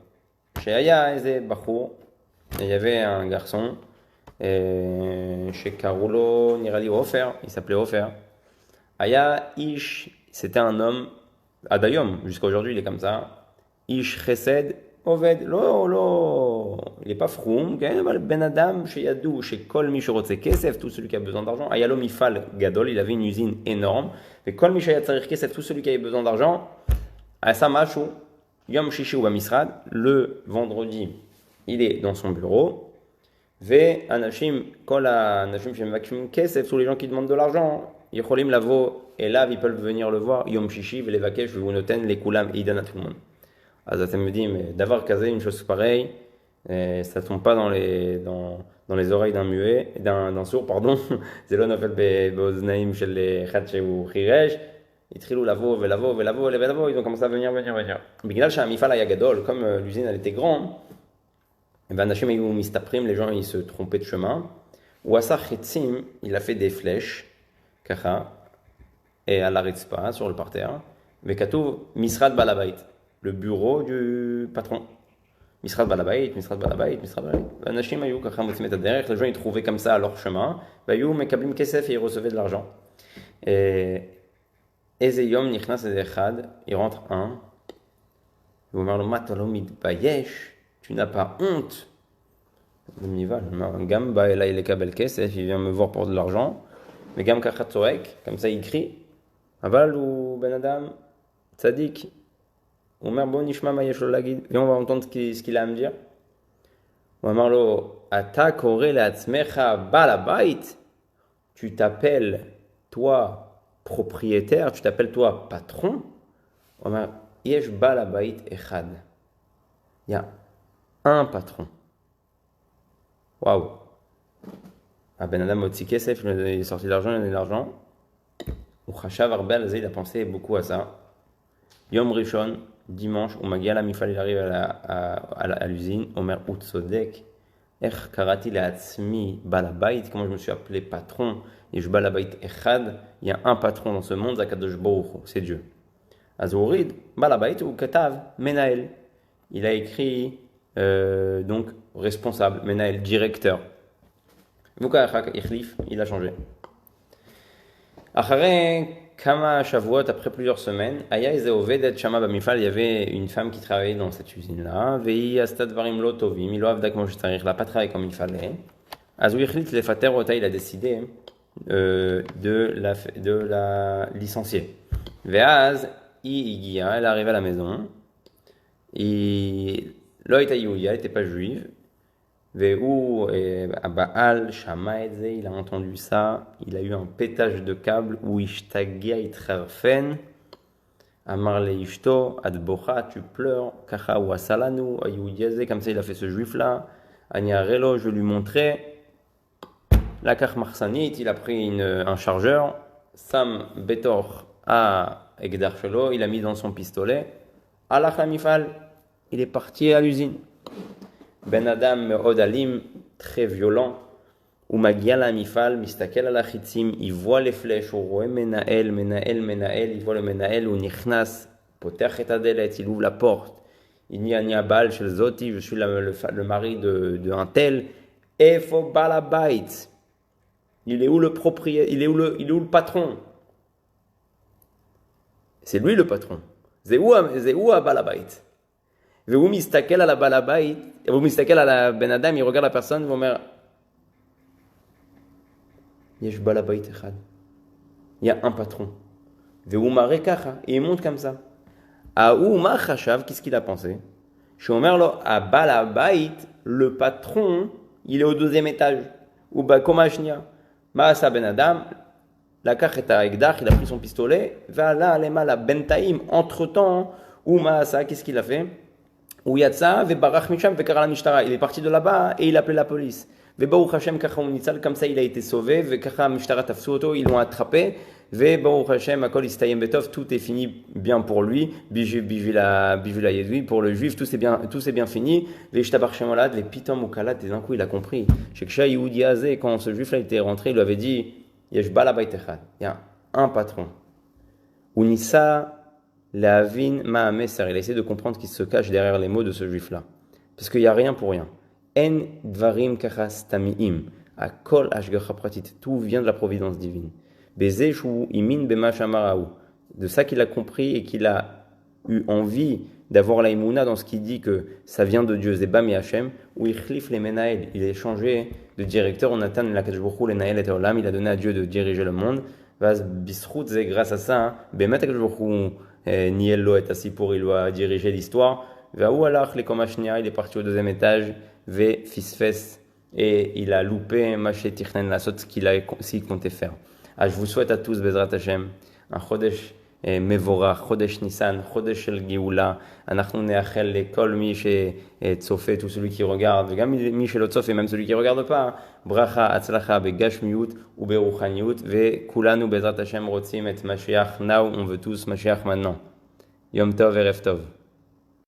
Chez Aya Eze Bachou, il y avait un garçon chez Karulo Nirali Ofer, il s'appelait Ofer. Aya Ish, c'était un homme Adayom, jusqu'à aujourd'hui il est comme ça. Ish Chesed Oved, lo, il n'est pas froum, Ben Adam, chez Yadou, chez Kol Mishorotse Kesef, tout celui qui a besoin d'argent. Ayalo Mifal Gadol, il avait une usine énorme. Et Kol Mishayatzarir Kesef, tout celui qui avait besoin d'argent. Asamachu, Yom Shishi ou Misrad, le vendredi, il est dans son bureau. Ve Anashim, Kol Anashim Shemvakshim Kesef, tous les gens qui demandent de l'argent. יכולים לבוא אליו, ils peuvent venir le voir, יום שישי ולבקש והוא נותן לכולם, il donne à tout le monde. אז אתם יודעים, דבר כזה, une chose pareille, ça tombe pas dans les oreilles d'un muet, d'un sourd, pardon, זה לא נופל באוזניים של אחד שהוא חירש, התחילו לבוא ולבוא ולבוא ולבוא, ils ont commencé à venir. בגלל שהמפעל היה גדול, comme l'usine elle était grande, ואנשים היו מסתפרים, les gens ils se trompaient de chemin, הוא עשה חיצים, il a fait des flèches, ככה, et à la רצפה, sur le parterre, וכתוב משרד בעל הבית, le bureau du patron. משרד בעל הבית, משרד בעל הבית, משרד בעל הבית. ואנשים היו ככה מוצאים את הדרך, les gens ils trouvaient comme ça à leur chemin, והיו מקבלים כסף et ils recevaient de l'argent. איזה יום נכנס איזה אחד, il rentre un, והוא אומר לו, מה אתה לא מתבייש? Tu n'as pas honte? גם בא אליי לקבל כסף, il vient me voir pour de l'argent, וגם ככה צועק, comme ça il crie, אבל הוא בן אדם צדיק. הוא אומר בוא נשמע מה יש לו להגיד, ואם הוא va entendre ce qu'il a à me dire. הוא אמר לו, אתה קורא לעצמך בעל הבית? Tu t'appelles toi propriétaire, tu t'appelles toi patron? הוא אומר, יש בעל הבית אחד. Il y a un patron. Waouh. הבן אדם הוציא כסף, il est sorti de l'argent, il a donné de l'argent. הוא חשב הרבה על זה, il a pensé beaucoup à ça. יום ראשון, dimanche, הוא מגיע למפעל, il arrive à l'usine, הוא אומר, הוא צודק. איך קראתי לעצמי בעל הבית, comment je me suis appelé patron, יש בעל הבית אחד, il y a un patron dans ce monde, זה הקדוש ברוך הוא, c'est Dieu. אז הוא הוריד, בעל הבית, הוא כתב, מנהל. Il a écrit, donc, responsable, מנהל, directeur. וכך החליף, il a changé. אחרי כמה שבועות, après plusieurs semaines, היה איזה עובדת שמה במפעל, il y avait une femme qui travaillait dans cette usine-là, והיא עשתה דברים לא טובים, היא לא עבדה כמו שצריך, לה pas travaillé comme il fallait. אז הוא החליט לפטר אותה, il a décidé de la licencier. ואז היא הגיעה, elle est arrivée à la maison, היא לא הייתה יהודיה, elle n'était pas juive, והוא, הבעל שמע את זה, il a entendu ça, il a eu un pétage de câble, הוא השתגע, התחרפן, אמר לאשתו, את בוכה, tu pleures, ככה הוא עשה לנו, היהודי הזה, comme ça il a fait ce juif là, אני אראה לו, je lui montrer, לקח מחסנית, il a pris un chargeur, שם בתוך האקדח שלו, il a mis dans son pistolet, הלך למפעל, il est parti à l'usine. בן אדם מאוד אלים, très violent, הוא מגיע למפעל, מסתכל על החיצים, il voit les flèches, הוא רואה מנהל, il voit le מנהל, הוא נכנס, פותח את הדלת, il ouvre la porte, il dit אני הבעל של זאתי, je suis le mari de un tel, איפה בעל הבית? Il est où le propriétaire? Il est où le patron? C'est lui le patron. זה הוא הבעל הבית. והוא מסתכל על הבעל הבית, והוא מסתכל על הבן אדם, il regarde la personne ואומר, יש בעל הבית אחד. Il y a un patron. והוא מראה ככה, il monte comme ça. ההוא מה חשב? Qu'est-ce qu'il a pensé? שהוא אומר לו, הבעל הבית, le patron, il est au deuxième étage. הוא בקומה השנייה. מה עשה בן אדם? לקח את האקדח, il a pris son pistolet, ועלה למעלה בינתיים, entre-temps, הוא מה עשה? Qu'est-ce qu'il a fait? הוא יצא וברח משם וקרא למשטרה. Il est parti de là-bas et il appelait la police. וברוך השם ככה הוא ניצל, comme ça il a été sauvé, וככה המשטרה תפסו אותו, ils l'ont attrapé, וברוך השם הכל הסתיים בטוב, tout est fini bien pour lui, בשביל היהודי, pour le juif, tout c'est bien fini, והשתבח שם הולד, ופתאום הוא קלט, et d'un coup il a compris, שכשהיהודי הזה, quand ce juif là était rentré, il lui avait dit, יש בעל הבית אחד, il y a un patron. הוא ניסה להבין מה המסר, il a essayé de comprendre ce qui se cache derrière les mots de ce juif là, parce qu'il n'y a rien pour rien. En dvarim kachas tamiim, akol ashgacha pratit, tout vient de la providence divine. Bezeshu imin bema shamarahu, de ça qu'il a compris et qu'il a eu envie d'avoir la imuna dans ce qu'il dit que ça vient de Dieu, Zebam et Hachem, où il chlif les menaël, il a changé de directeur, on atteint la kajbourou les naël et olam, il a donné à Dieu de diriger le monde. Vaz bisrout, c'est grâce à ça, bemet kajbourou niello et asipur, il doit diriger l'histoire. Vaou alach les komashnia, il est parti au deuxième étage. Ve fisfes, et il a loupé Maché Tichnen la ce qu'il comptait faire. je vous souhaite à tous, Bezrat Hashem, un Chodesh מבורך, חודש ניסן, חודש של גאולה. אנחנו נאחל לכל מי שצופה, tout celui qui regarde, וגם מי שלא צופה, même celui qui regarde pas, ברכה, הצלחה בגשמיות וברוחניות, וכולנו בעזרת השם רוצים את משיח now, on veut tous משיח maintenant. יום טוב, ערב טוב.